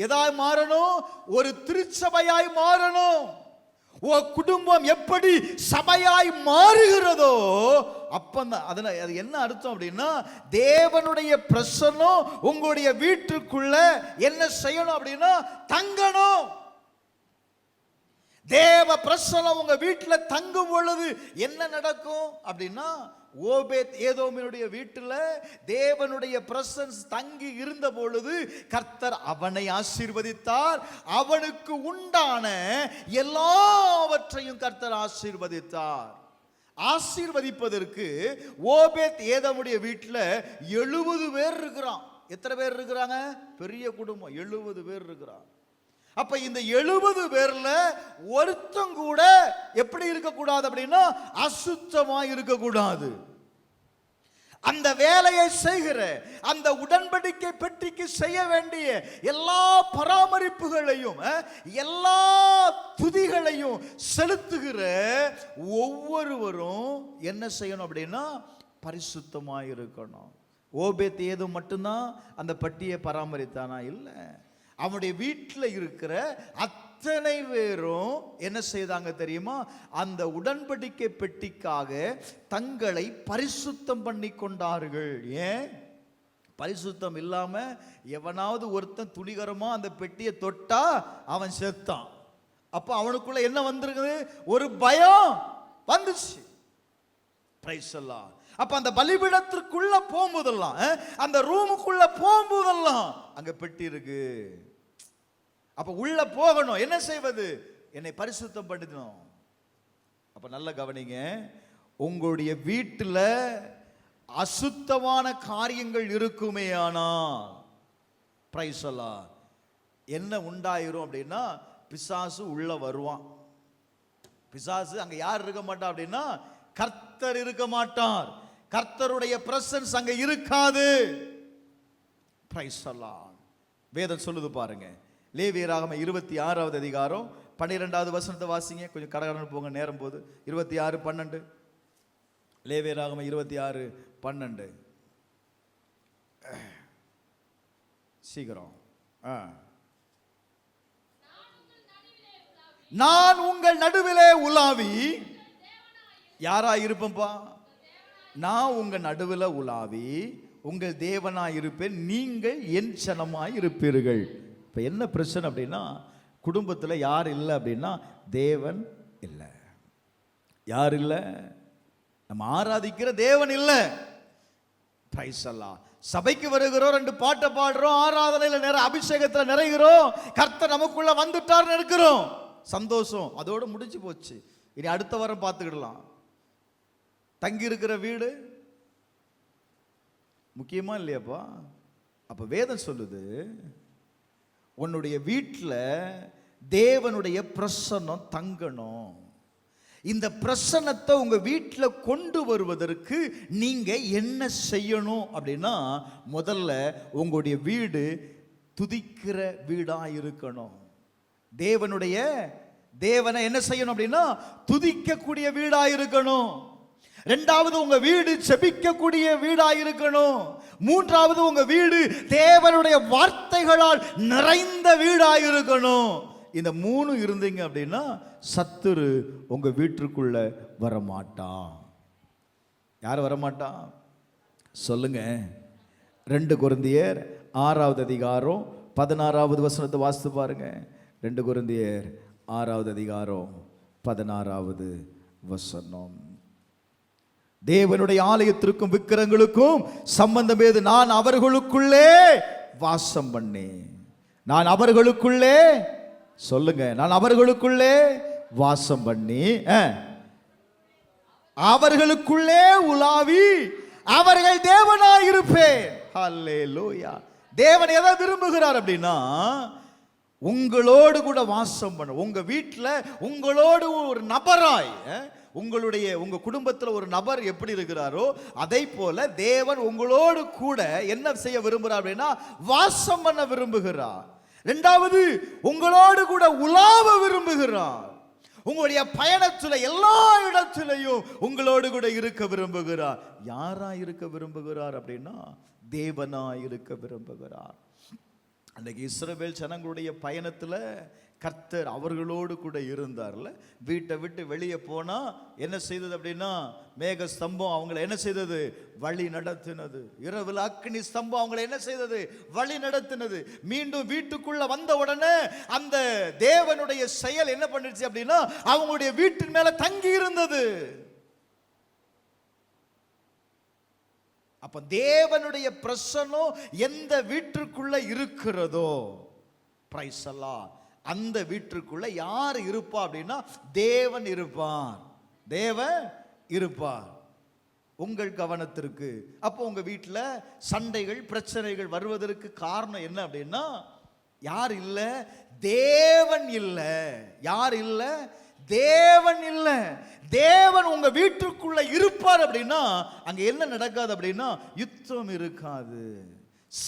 எதாய் மாறணும்? ஒரு திருச்சபையாய் மாறணும். உன் குடும்பம் எப்படி சபையாய் மாறுகிறதோ அப்பதான் அது என்ன அர்த்தம் அப்படின்னா தேவனுடைய பிரசன்னம் உங்களுடைய வீட்டுக்குள்ள என்ன செய்யணும் அப்படின்னா தங்கணும். தேவ பிரசன்னம் உங்க வீட்டில் தங்கும் பொழுது என்ன நடக்கும் அப்படின்னா, ஓபேத் ஏதோமினுடைய வீட்டில் தேவனுடைய பிரசன்ஸ் தங்கி இருந்த பொழுது கர்த்தர் அவனை ஆசீர்வதித்தார். அவனுக்கு உண்டான எல்லாவற்றையும் கர்த்தர் ஆசீர்வதித்தார். ஆசீர்வதிப்பதற்கு ஓபேத் ஏதோமுடைய வீட்டில் 70 பேர் இருக்கிறான். எத்தனை பேர் இருக்கிறாங்க? பெரிய குடும்பம், 70 பேர் இருக்கிறான். அப்ப இந்த 70 பேர்ல ஒருத்தம் கூட எப்படி இருக்கக்கூடாது அப்படின்னா அசுத்தமா இருக்கக்கூடாது. அந்த வேலையை செய்கிற அந்த உடன்படிக்கை பெட்டிக்கு செய்ய வேண்டிய எல்லா பராமரிப்புகளையும் எல்லா துதிகளையும் செலுத்துகிற ஒவ்வொருவரும் என்ன செய்யணும் அப்படின்னா பரிசுத்தமா இருக்கணும். ஓபேத் ஏதோ மட்டும்தான் அந்த பட்டியை பராமரித்தானா? இல்லை, அவனுடைய வீட்டில் இருக்கிற அத்தனை பேரும் என்ன செய்தாங்க தெரியுமா? அந்த உடன்படிக்கை பெட்டிக்காக தங்களை பரிசுத்தம் பண்ணி கொண்டார்கள். ஏன்? பரிசுத்தம் இல்லாம எவனாவது ஒருத்தன் துணிகரமா அந்த பெட்டியை தொட்டா அவன் செத்தான். அப்ப அவனுக்குள்ள என்ன வந்திருக்குது? ஒரு பயம் வந்துச்சு. பிரைஸ் எல்லாம். அப்ப அந்த பலிபீடத்திற்குள்ள போகும்போதெல்லாம், அந்த ரூமுக்குள்ள போகும்போதெல்லாம் அங்க பெட்டி இருக்கு. அப்ப உள்ள போகணும். என்ன செய்வது? என்னை பரிசுத்தம் பண்ணணும். அப்ப நல்ல கவனிங்க, உங்களுடைய வீட்டில் அசுத்தமான காரியங்கள் இருக்குமே ஆனால் பிரைஸ் எல்லாம் என்ன உண்டாயிரும் அப்படின்னா பிசாசு உள்ள வருவான். பிசாசு அங்க யார் இருக்க மாட்டா அப்படின்னா கர்த்தர் இருக்க மாட்டார். கர்த்தருடைய பிரசன்ஸ் அங்க இருக்காது. பிரைஸ் எல்லாம் வேதம் சொல்லுது பாருங்க. லேவியராகமம் 26வது அதிகாரம் 12வது வசனத்தை வாசிங்க. கொஞ்சம் கடகடன்னு போங்க, நேரம் போது. 26:12. லேவியராகமம் 26:12. சீக்கிரம். நான் உங்கள் நடுவிலே உலாவி. யாரா இருப்பேன்பா? நான் உங்க நடுவில் உலாவி உங்கள் தேவனாய் இருப்பேன், நீங்கள் என் சனமாய் இருப்பீர்கள். இப்போ என்ன பிரச்சனை அப்படின்னா, குடும்பத்தில் யார் இல்லை அப்படின்னா தேவன் இல்லை. யார் இல்லை? நம்ம ஆராதிக்கிற தேவன் இல்லை. பிரைஸ் அல்லாஹ். சபைக்கு வருகிறோம், 2 பாட்டை பாடுறோம், ஆராதனையில் நிறைய அபிஷேகத்தில் நிறைகிறோம், கர்த்தர் நமக்குள்ள வந்துட்டார்னு இருக்கிறோம், சந்தோஷம். அதோடு முடிஞ்சு போச்சு. இனி அடுத்த வாரம் பார்த்துக்கிடலாம். தங்கி இருக்கிற வீடு முக்கியமா இல்லையாப்பா? அப்ப வேதம் சொல்லுது, உன்னுடைய வீட்டில் தேவனுடைய பிரசன்னம் தங்கணும். இந்த பிரசன்னத்தை உங்க வீட்டில் கொண்டு வருவதற்கு நீங்க என்ன செய்யணும் அப்படின்னா, முதல்ல உங்களுடைய வீடு துதிக்கிற வீடா இருக்கணும். தேவனை என்ன செய்யணும் அப்படின்னா துதிக்கக்கூடிய வீடா இருக்கணும். 2வது உங்க வீடு செபிக்கக்கூடிய வீடா இருக்கணும். 3வது உங்க வீடு தேவனுடைய வார்த்தைகளால் நிறைந்த வீடா இருக்கணும். இந்த 3 இருந்தீங்க அப்படின்னா சத்துரு உங்க வீட்டுக்குள்ள வரமாட்டான். யார் வரமாட்டான் சொல்லுங்க? 2 கொரிந்தியர் 6வது அதிகாரம் 16வது வசனத்தை வாசித்து பாருங்க. 2 கொரிந்தியர் 6வது அதிகாரம் 16வது வசனம். தேவனுடைய ஆலயத்திற்கும் விக்கிரங்களுக்கும் சம்பந்தம் ஏது? நான் அவர்களுக்குள்ளே வாசம் பண்ணேன். நான் அவர்களுக்குள்ளே, சொல்லுங்க, நான் அவர்களுக்குள்ளே வாசம் பண்ணி அவர்களுக்குள்ளே உலாவி அவர்கள் தேவனாய் இருப்பேன். ஹல்லேலூயா. தேவன் எதை விரும்புகிறார் அப்படின்னா, உங்களோடு கூட வாசம் பண்ண, உங்க வீட்டில் உங்களோடு ஒரு நபராய், உங்க குடும்பத்தில் ஒரு நபர் எப்படி இருக்கிறாரோ அதை போல தேவன் உங்களோடு கூட என்ன செய்ய விரும்புகிறார் அப்படின்னா வாசம் பண்ண விரும்புகிறார். 2வது உங்களோடு கூட உலாவ விரும்புகிறார். உங்களுடைய பயணத்தில் எல்லா இடத்திலையும் உங்களோடு கூட இருக்க விரும்புகிறார். யாரா இருக்க விரும்புகிறார் அப்படின்னா தேவனா இருக்க விரும்புகிறார். அன்றைக்கு இஸ்ரவேல் ஜனங்களுடைய பயணத்தில் கர்த்தர் அவர்களோடு கூட இருந்தார்ல. வீட்டை விட்டு வெளியே போனா என்ன செய்தது அப்படின்னா மேக ஸ்தம்பம் அவங்களை என்ன செய்தது? வழி நடத்தினது. இரவில் அக்னி ஸ்தம்பம் அவங்களை என்ன செய்தது? வழி நடத்தினது. மீண்டும் வீட்டுக்குள்ள வந்த உடனே அந்த தேவனுடைய செயல் என்ன பண்ணிருச்சு அப்படின்னா அவங்களுடைய வீட்டின் மேல தங்கி இருந்தது. அப்ப தேவனுடைய பிரசன்னம் எந்த வீட்டிற்குள்ள இருக்கிறதோ, பிரைஸ் அல்லாஹ், அந்த வீட்டிற்குள்ள யார் இருப்பா அப்படின்னா தேவன் இருப்பார். தேவன் இருப்பார். உங்கள் கவனத்திற்கு, அப்போ உங்க வீட்டில் சண்டைகள் பிரச்சனைகள் வருவதற்கு காரணம் என்ன அப்படின்னா யார் இல்லை? தேவன் இல்லை. யார் இல்லை? தேவன் இல்லை. தேவன் உங்க வீட்டுக்குள்ள இருப்பார் அப்படின்னா அங்க என்ன நடக்காது அப்படின்னா யுத்தம் இருக்காது,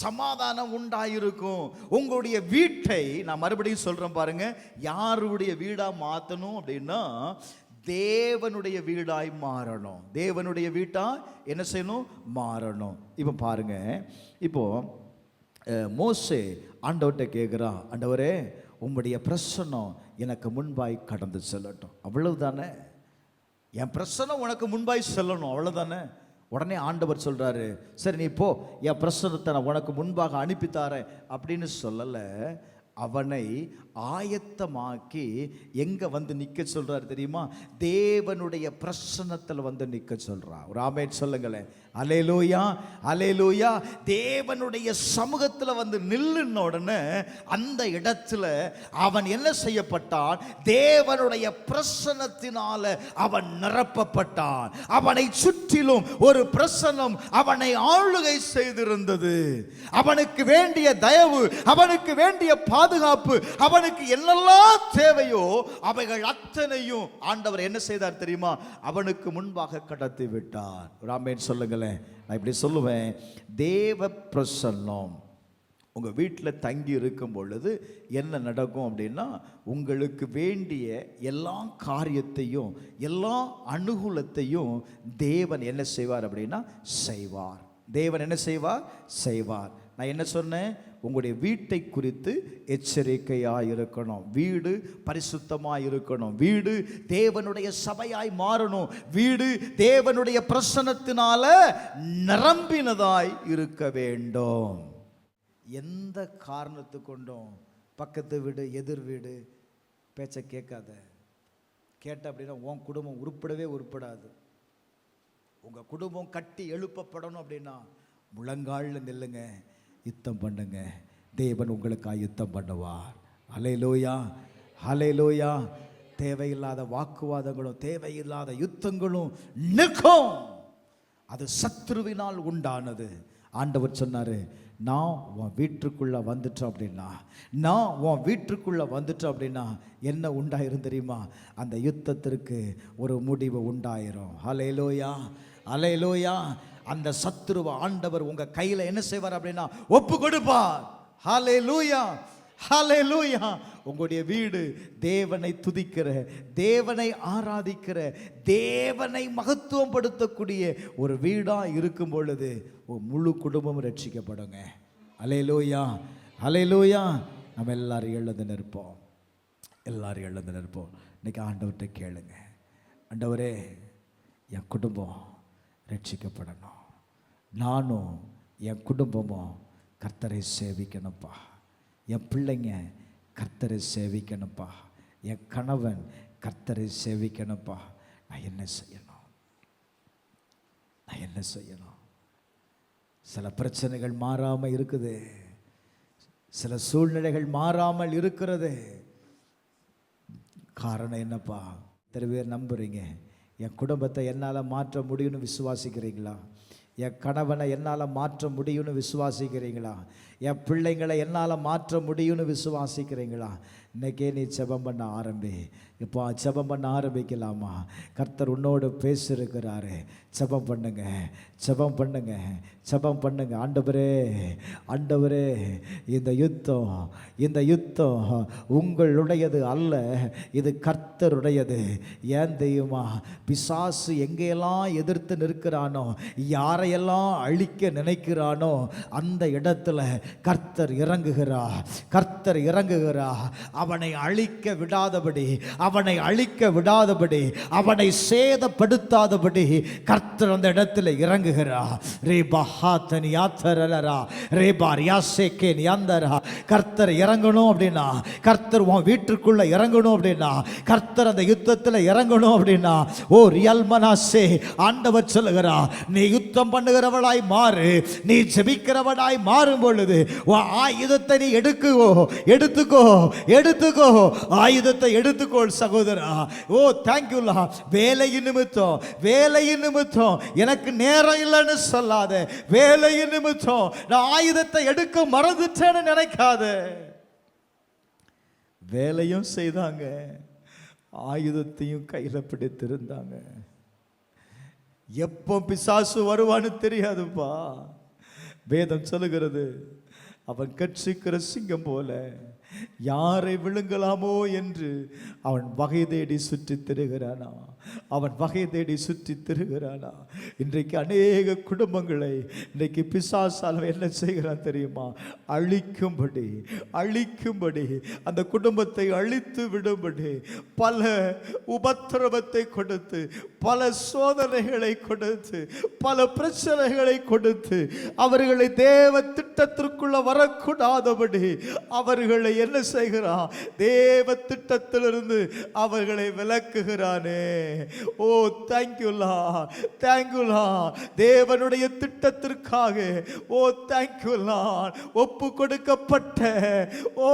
சமாதானம் உண்டாயிருக்கும். உங்களுடைய வீட்டை நான் மறுபடியும் சொல்றேன் பாருங்க, யாருடைய வீடா மாத்தணும் அப்படின்னா தேவனுடைய வீடாய் மாறணும். தேவனுடைய வீட்டா என்ன செய்யணும்? மாறணும். இப்போ பாருங்க, இப்போ மோசே ஆண்டவர்கிட்ட கேட்குறான், ஆண்டவரே உம்முடைய பிரசன்னம் எனக்கு முன்பாய் கடந்து செல்லட்டும். அவ்வளவுதானே, என் பிரசன்னம் உனக்கு முன்பாய் செல்லணும், அவ்வளவுதானே. உடனே ஆண்டவர் சொல்றாரு, சரி நீ போ, என் பிரசன்னத்தை நான் உனக்கு முன்பாக அனுப்பித்தாரேன் அப்படின்னு சொல்லலை. அவனை ஆயத்தமாக்கி எங்க வந்து நிக்க சொல்றாரு தெரியுமா? தேவனுடைய பிரசன்னத்தில் வந்து நிக்க சொல்றார். ஒரு ஆமென் சொல்லுங்களேன். அல்லேலூயா, அல்லேலூயா. தேவனுடைய சமூகத்தில் வந்து நில்லுன உடனே அந்த இடத்துல அவன் என்ன செய்யப்பட்டான்? தேவனுடைய பிரசன்னத்தினால அவன் நிரப்பப்பட்டான். அவனை சுற்றிலும் ஒரு பிரசன்னம் அவனை ஆளுகை செய்திருந்தது. அவனுக்கு வேண்டிய தயவு, அவனுக்கு வேண்டிய பாதுகாப்பு, அவனுக்கு என்னெல்லாம் தேவையோ அவைகள் அத்தனையும் ஆண்டவர் என்ன செய்தார் தெரியுமா? அவனுக்கு முன்பாக கடத்தி விட்டார். ஆமென் சொல்லுங்களேன். நான் இப்படி சொல்லுவேன், தேவ பிரசன்னம் உங்கள் வீட்டில் தங்கி இருக்கும் பொழுது என்ன நடக்கும் அப்படின்னா, உங்களுக்கு வேண்டிய எல்லா காரியத்தையும் எல்லா அனுகூலத்தையும் தேவன் என்ன செய்வார் அப்படின்னா செய்வார். தேவன் என்ன செய்வார்? செய்வார். நான் என்ன சொன்னேன்? உங்களுடைய வீட்டை குறித்து எச்சரிக்கையாக இருக்கணும். வீடு பரிசுத்தமாக இருக்கணும். வீடு தேவனுடைய சபையாய் மாறணும். வீடு தேவனுடைய பிரசன்னத்தினால நிரம்பினதாய் இருக்க வேண்டும். எந்த காரணத்து கொண்டும் பக்கத்து வீடு எதிர் வீடு பேச்சை கேட்காத. கேட்ட அப்படின்னா உன் குடும்பம் உருப்படவே உருப்படாது. உங்கள் குடும்பம் கட்டி எழுப்பப்படணும் அப்படின்னா முழங்காலில் நில்லுங்க, யுத்தம் பண்ணுங்க. தேவன் உங்களுக்காக யுத்தம் பண்ணுவார். ஹல்லேலூயா, ஹல்லேலூயா. தேவையில்லாத வாக்குவாதங்களும் தேவையில்லாத யுத்தங்களும் நிற்கும். அது சத்ருவினால் உண்டானது. ஆண்டவர் சொன்னாரு, நான் உன் வீட்டுக்குள்ளே வந்துட்டோம் அப்படின்னா, நான் உன் வீட்டுக்குள்ளே வந்துட்டோம் அப்படின்னா என்ன உண்டாயிரும் தெரியுமா? அந்த யுத்தத்திற்கு ஒரு முடிவு உண்டாயிரும். ஹல்லேலூயா, ஹல்லேலூயா. அந்த சத்துருவ ஆண்டவர் உங்க கையில் என்ன செய்வார் அப்படின்னா ஒப்பு கொடுப்பார். ஹல்லேலூயா, ஹல்லேலூயா. உங்களுடைய வீடு தேவனை துதிக்கிற, தேவனை ஆராதிக்கிற, தேவனை மகத்துவம் படுத்தக்கூடிய ஒரு வீடாக இருக்கும் பொழுது முழு குடும்பம் ரட்சிக்கப்படுங்க. ஹல்லேலூயா, ஹல்லேலூயா. நம்ம எல்லாரும் எழுந்து நிற்போம், எல்லாரும் எழுந்து நிற்போம். இன்னைக்கு ஆண்டவர்கிட்ட கேளுங்க, ஆண்டவரே என் குடும்பம் ரட்சிக்கப்படணும், நானும் என் குடும்பமும் கர்த்தரை சேவிக்கணும்ப்பா, என் பிள்ளைங்க கர்த்தரை சேவிக்கணும்ப்பா, என் கணவன் கர்த்தரை சேவிக்கணும்ப்பா. நான் என்ன செய்யணும்? நான் என்ன செய்யணும்? சில பிரச்சனைகள் மாறாமல் இருக்குது, சில சூழ்நிலைகள் மாறாமல் இருக்கிறது. காரணம் என்னப்பா? எத்தனை பேர் நம்புறீங்க என் குடும்பத்தை என்னால் மாற்ற முடியும்னு விசுவாசிக்கிறீங்களா? என் கணவனை என்னால் மாற்ற முடியும்னு விசுவாசிக்கிறீங்களா? என் பிள்ளைங்களை என்னால் மாற்ற முடியும்னு விசுவாசிக்கிறீங்களா? இன்றைக்கே நீ ஜெபம் பண்ண ஆரம்பி. இப்போ ஜெபம் பண்ண ஆரம்பிக்கலாமா? கர்த்தர் உன்னோடு பேசியிருக்கிறாரு. ஜெபம் பண்ணுங்க, ஜெபம் பண்ணுங்க, ஜெபம் பண்ணுங்க. ஆண்டவரே, ஆண்டவரே, இந்த யுத்தம், இந்த யுத்தம் உங்களுடையது அல்ல, இது கர்த்தருடையது. ஏன் தெரியுமா? பிசாசு எங்கெல்லாம் எதிர்த்து நிற்கிறானோ, யாரையெல்லாம் அழிக்க நினைக்கிறானோ அந்த இடத்துல கர்த்தர் இறங்குகிறார், கர்த்தர் இறங்குகிறார். அவனை அழிக்க விடாதபடி, அவனை அழிக்க விடாதபடி, அவனை சேதப்படுத்தாதபடி கர்த்தர் அந்த இடத்துல இறங்குகிறார். கர்த்தர் இறங்கணும் அப்படின்னா, கர்த்தர் உன் வீட்டுக்குள்ள இறங்கணும் அப்படின்னா, கர்த்தர் அந்த யுத்தத்தில் இறங்கணும் அப்படின்னா, ஓ ரியல் மனாசே, ஆண்டவர் சொல்லுகிறார், நீ யுத்தம் பண்ணுகிறவளாய் மாறு, நீ ஜெபிக்கிறவளாய் மாறும் பொழுது ஆயுதத்தை நீ எடுத்துக்கோ, எடுத்துக்கோ, எடுத்துக்கோ, ஆயுதத்தை எடுத்துக்கொள் சகோதரா. ஓ தேங்க்யூலா. வேலையின் நிமித்தம், வேலையின் நிமித்தம் எனக்கு நேரம் இல்லைன்னு சொல்லாத. வேலையின் நிமித்தம் நான் ஆயுதத்தை எடுக்க மறந்துட்டேன்னு நினைக்காத. வேலையும் செய்தாங்க, ஆயுதத்தையும் கையில் பிடித்திருந்தாங்க. எப்போ பிசாசு வருவான்னு தெரியாதுப்பா. வேதம் சொல்லுகிறது, அவன் கட்சிக்கிற சிங்கம் போல யாரை விழுங்கலாமோ என்று அவன் வகை தேடி சுற்றி திரிகிறானா, அவன் வகை தேடி சுற்றி திரிகிறானா. இன்றைக்கு அநேக குடும்பங்களை இன்றைக்கு பிசாசால் என்ன செய்கிறான் தெரியுமா? அழிக்கும்படி, அழிக்கும்படி, அந்த குடும்பத்தை அழித்து விடும்படி பல உபத்திரவத்தை கொடுத்து, பல சோதனைகளை கொடுத்து, பல பிரச்சனைகளை கொடுத்து, அவர்களை தேவ திட்டத்திற்குள்ள வரக்கூடாதபடி அவர்களை என்ன செய்கிறான்? தேவ திட்டத்திலிருந்து அவர்களை விலக்குகிறானே. ஓ தேங்க்யூலா, தேங்க்யூலா. தேவனுடைய திட்டத்திற்காக ஓ தேங்க்யூலா ஒப்பு கொடுக்கப்பட்ட ஓ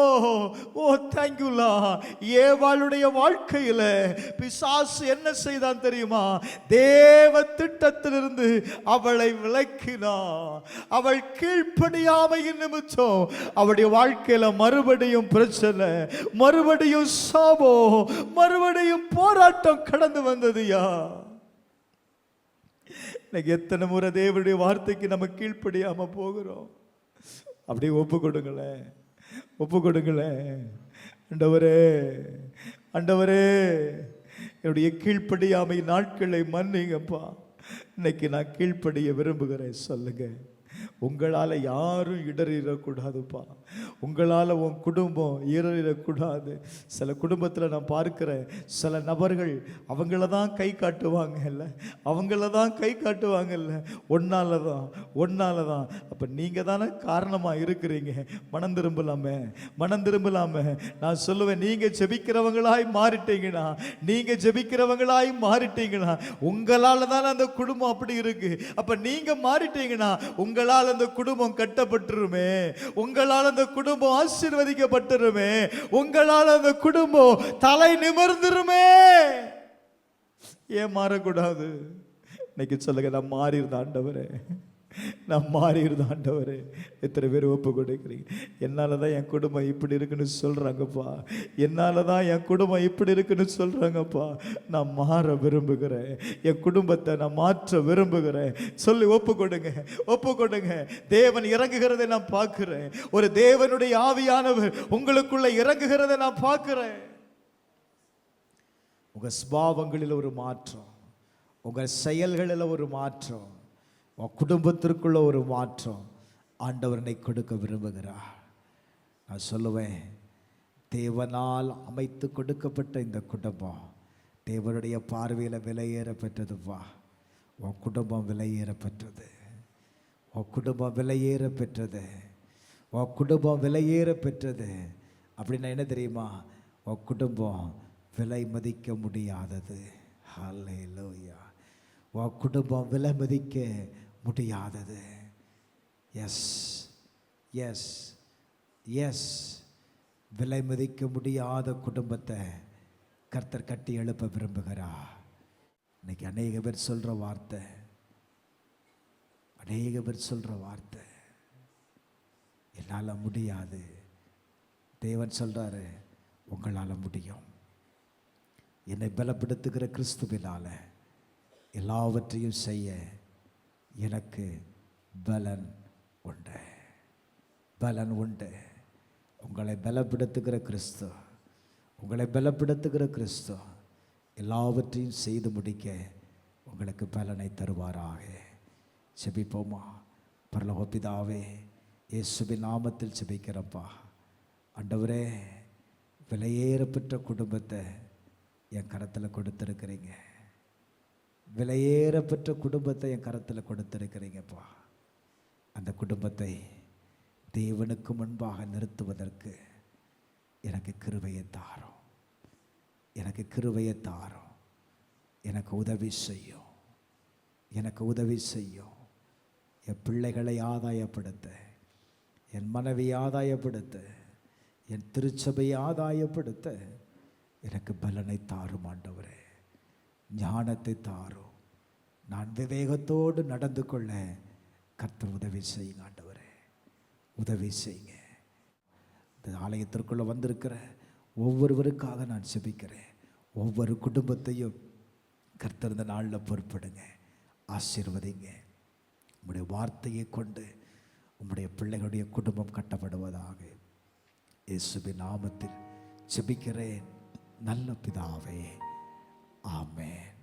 ஓ தேங்க்யூலா. ஏவாளுடைய வாழ்க்கையில பிசாசு என்ன செய்தான் தெரியுமா? தேவ திட்டத்திலிருந்து அவளை விலக்கினான். அவள் கீழ்ப்படியாமையின் நிமித்தம் அவளுடைய வாழ்க்கையில மறுபடியும் பிரச்சனை, மறுபடியும் சாபம், மறுபடியும் போராட்டம் கடந்து வந்ததுயா. எத்தனை முறை தேவனுடைய வார்த்தைக்கு நம்ம கீழ்ப்படியாம போகிறோம். அப்படியே ஒப்பு கொடுங்களேன், ஒப்பு கொடுங்களேன். ஆண்டவரே, ஆண்டவரே, என்னுடைய கீழ்ப்படியாமை நாட்களை மன்னிங்கப்பா. இன்னைக்கு நான் கீழ்ப்படிய விரும்புகிறேன். சொல்லுங்க. உங்களால் யாரும் இடறிடக்கூடாதுப்பா. உங்களால் உன் குடும்பம் இடறிடக்கூடாது. சில குடும்பத்தில் நான் பார்க்கிறேன், சில நபர்கள் அவங்கள தான் கை காட்டுவாங்கல்ல, அவங்கள தான் கை காட்டுவாங்கல்ல. ஒன்னால தான். அப்போ நீங்கள் தானே காரணமாக இருக்கிறீங்க. மனம் திரும்பலாமே, மனம் திரும்பலாமே. நான் சொல்லுவேன், நீங்கள் ஜெபிக்கிறவங்களாய் மாறிட்டீங்கன்னா, நீங்கள் ஜெபிக்கிறவங்களாய் மாறிட்டீங்கன்னா உங்களால் தானே அந்த குடும்பம் அப்படி இருக்கு. அப்போ நீங்கள் மாறிட்டீங்கன்னா உங்களால் அந்த குடும்பம் கட்டப்பட்டுருமே, உங்களால் அந்த குடும்பம் ஆசீர்வதிக்கப்பட்டுருமே, உங்களால் அந்த குடும்பம் தலை நிமிர்ந்துருமே. ஏன் மாறக்கூடாது? இன்னைக்கு சொல்லுங்க, நான் மாறியிருந்த ஆண்டவரே, நான் மாறியிருந்த ஆண்டவரே. எத்தனை பேர் ஒப்பு கொடுக்குறீங்க? என்னால் தான் என் குடும்பம் இப்படி இருக்குன்னு சொல்கிறாங்கப்பா, என்னால் தான் என் குடும்பம் இப்படி இருக்குன்னு சொல்கிறாங்கப்பா. நான் மாற விரும்புகிறேன், என் குடும்பத்தை நான் மாற்ற விரும்புகிறேன். சொல்லி ஒப்பு கொடுங்க, ஒப்பு கொடுங்க. தேவன் இறங்குகிறதை நான் பார்க்கிறேன். ஒரு தேவனுடைய ஆவியானவர் உங்களுக்குள்ள இறங்குகிறதை நான் பார்க்கிறேன். உங்கள் ஸ்பாவங்களில் ஒரு மாற்றம், உங்கள் செயல்களில் ஒரு மாற்றம், உன் குடும்பத்திற்குள்ள ஒரு மாற்றம் ஆண்டவரனை கொடுக்க விரும்புகிறார். நான் சொல்லுவேன், தேவனால் அமைத்து கொடுக்கப்பட்ட இந்த குடும்பம் தேவனுடைய பார்வையில் விலையேற பெற்றதுப்பா. உன் குடும்பம் விலையேற பெற்றது, உன் குடும்பம் விலையேற பெற்றது, உன் குடும்பம் விலையேற பெற்றது. அப்படின்னா என்ன தெரியுமா? உன் குடும்பம் விலை மதிக்க முடியாதது. ஹல்லேலூயா. உன் குடும்பம் விலை மதிக்க முடியாதது. எஸ் எஸ் எஸ், விலை மதிக்க முடியாத குடும்பத்தை கர்த்தர் கட்டி எழுப்ப விரும்புகிறார். இன்னைக்கு அநேக பேர் சொல்கிற வார்த்தை, அநேக பேர் சொல்கிற வார்த்தை, என்னால் முடியாது. தேவன் சொல்கிறாரு, உங்களால் முடியும். என்னை பலப்படுத்துகிற கிறிஸ்துவினால எல்லாவற்றையும் செய்ய எனக்கு பலன் உண்டு, பலன் உண்டு. உங்களை பலப்படுத்துகிற கிறிஸ்து, உங்களை பலப்படுத்துகிற கிறிஸ்து எல்லாவற்றையும் செய்து முடிக்க உங்களுக்கு பலனை தருவாராக. செபிப்போமா? பரலோக பிதாவே, இயேசுவின் நாமத்தில் செபிக்கிறப்பா. ஆண்டவரே, விலையேறப்பெற்ற குடும்பத்தை என் கரத்தில் கொடுத்துருக்கிறீங்க. விலையேறப்பெற்ற குடும்பத்தை என் கரத்தில் கொடுத்துருக்கிறீங்கப்பா. அந்த குடும்பத்தை தேவனுக்கு முன்பாக நிறுத்துவதற்கு எனக்கு கிருபையை தாரும், எனக்கு கிருபையை தாரும். எனக்கு உதவி செய்யும், எனக்கு உதவி செய்யும். என் பிள்ளைகளை ஆதாயப்படுத்த, என் மனைவி ஆதாயப்படுத்த, என் திருச்சபையை ஆதாயப்படுத்த எனக்கு பலனை தாரும் ஆண்டவரே. ஞானத்தை தாரும். நான் விவேகத்தோடு நடந்து கொள்ள கர்த்தர் உதவி செய்யுங்க ஆண்டவரே, உதவி செய்யுங்க. இந்த ஆலயத்திற்குள்ளே வந்திருக்கிற ஒவ்வொருவருக்காக நான் செபிக்கிறேன். ஒவ்வொரு குடும்பத்தையும் கர்த்தர் இந்த நாளில் பொறுப்படுங்க, ஆசீர்வதிங்க. உம்முடைய வார்த்தையை கொண்டு உம்முடைய பிள்ளைகளுடைய குடும்பம் கட்டப்படுவதாக இயேசுவின் நாமத்தில் செபிக்கிறேன் நல்ல பிதாவே, ஆமென்.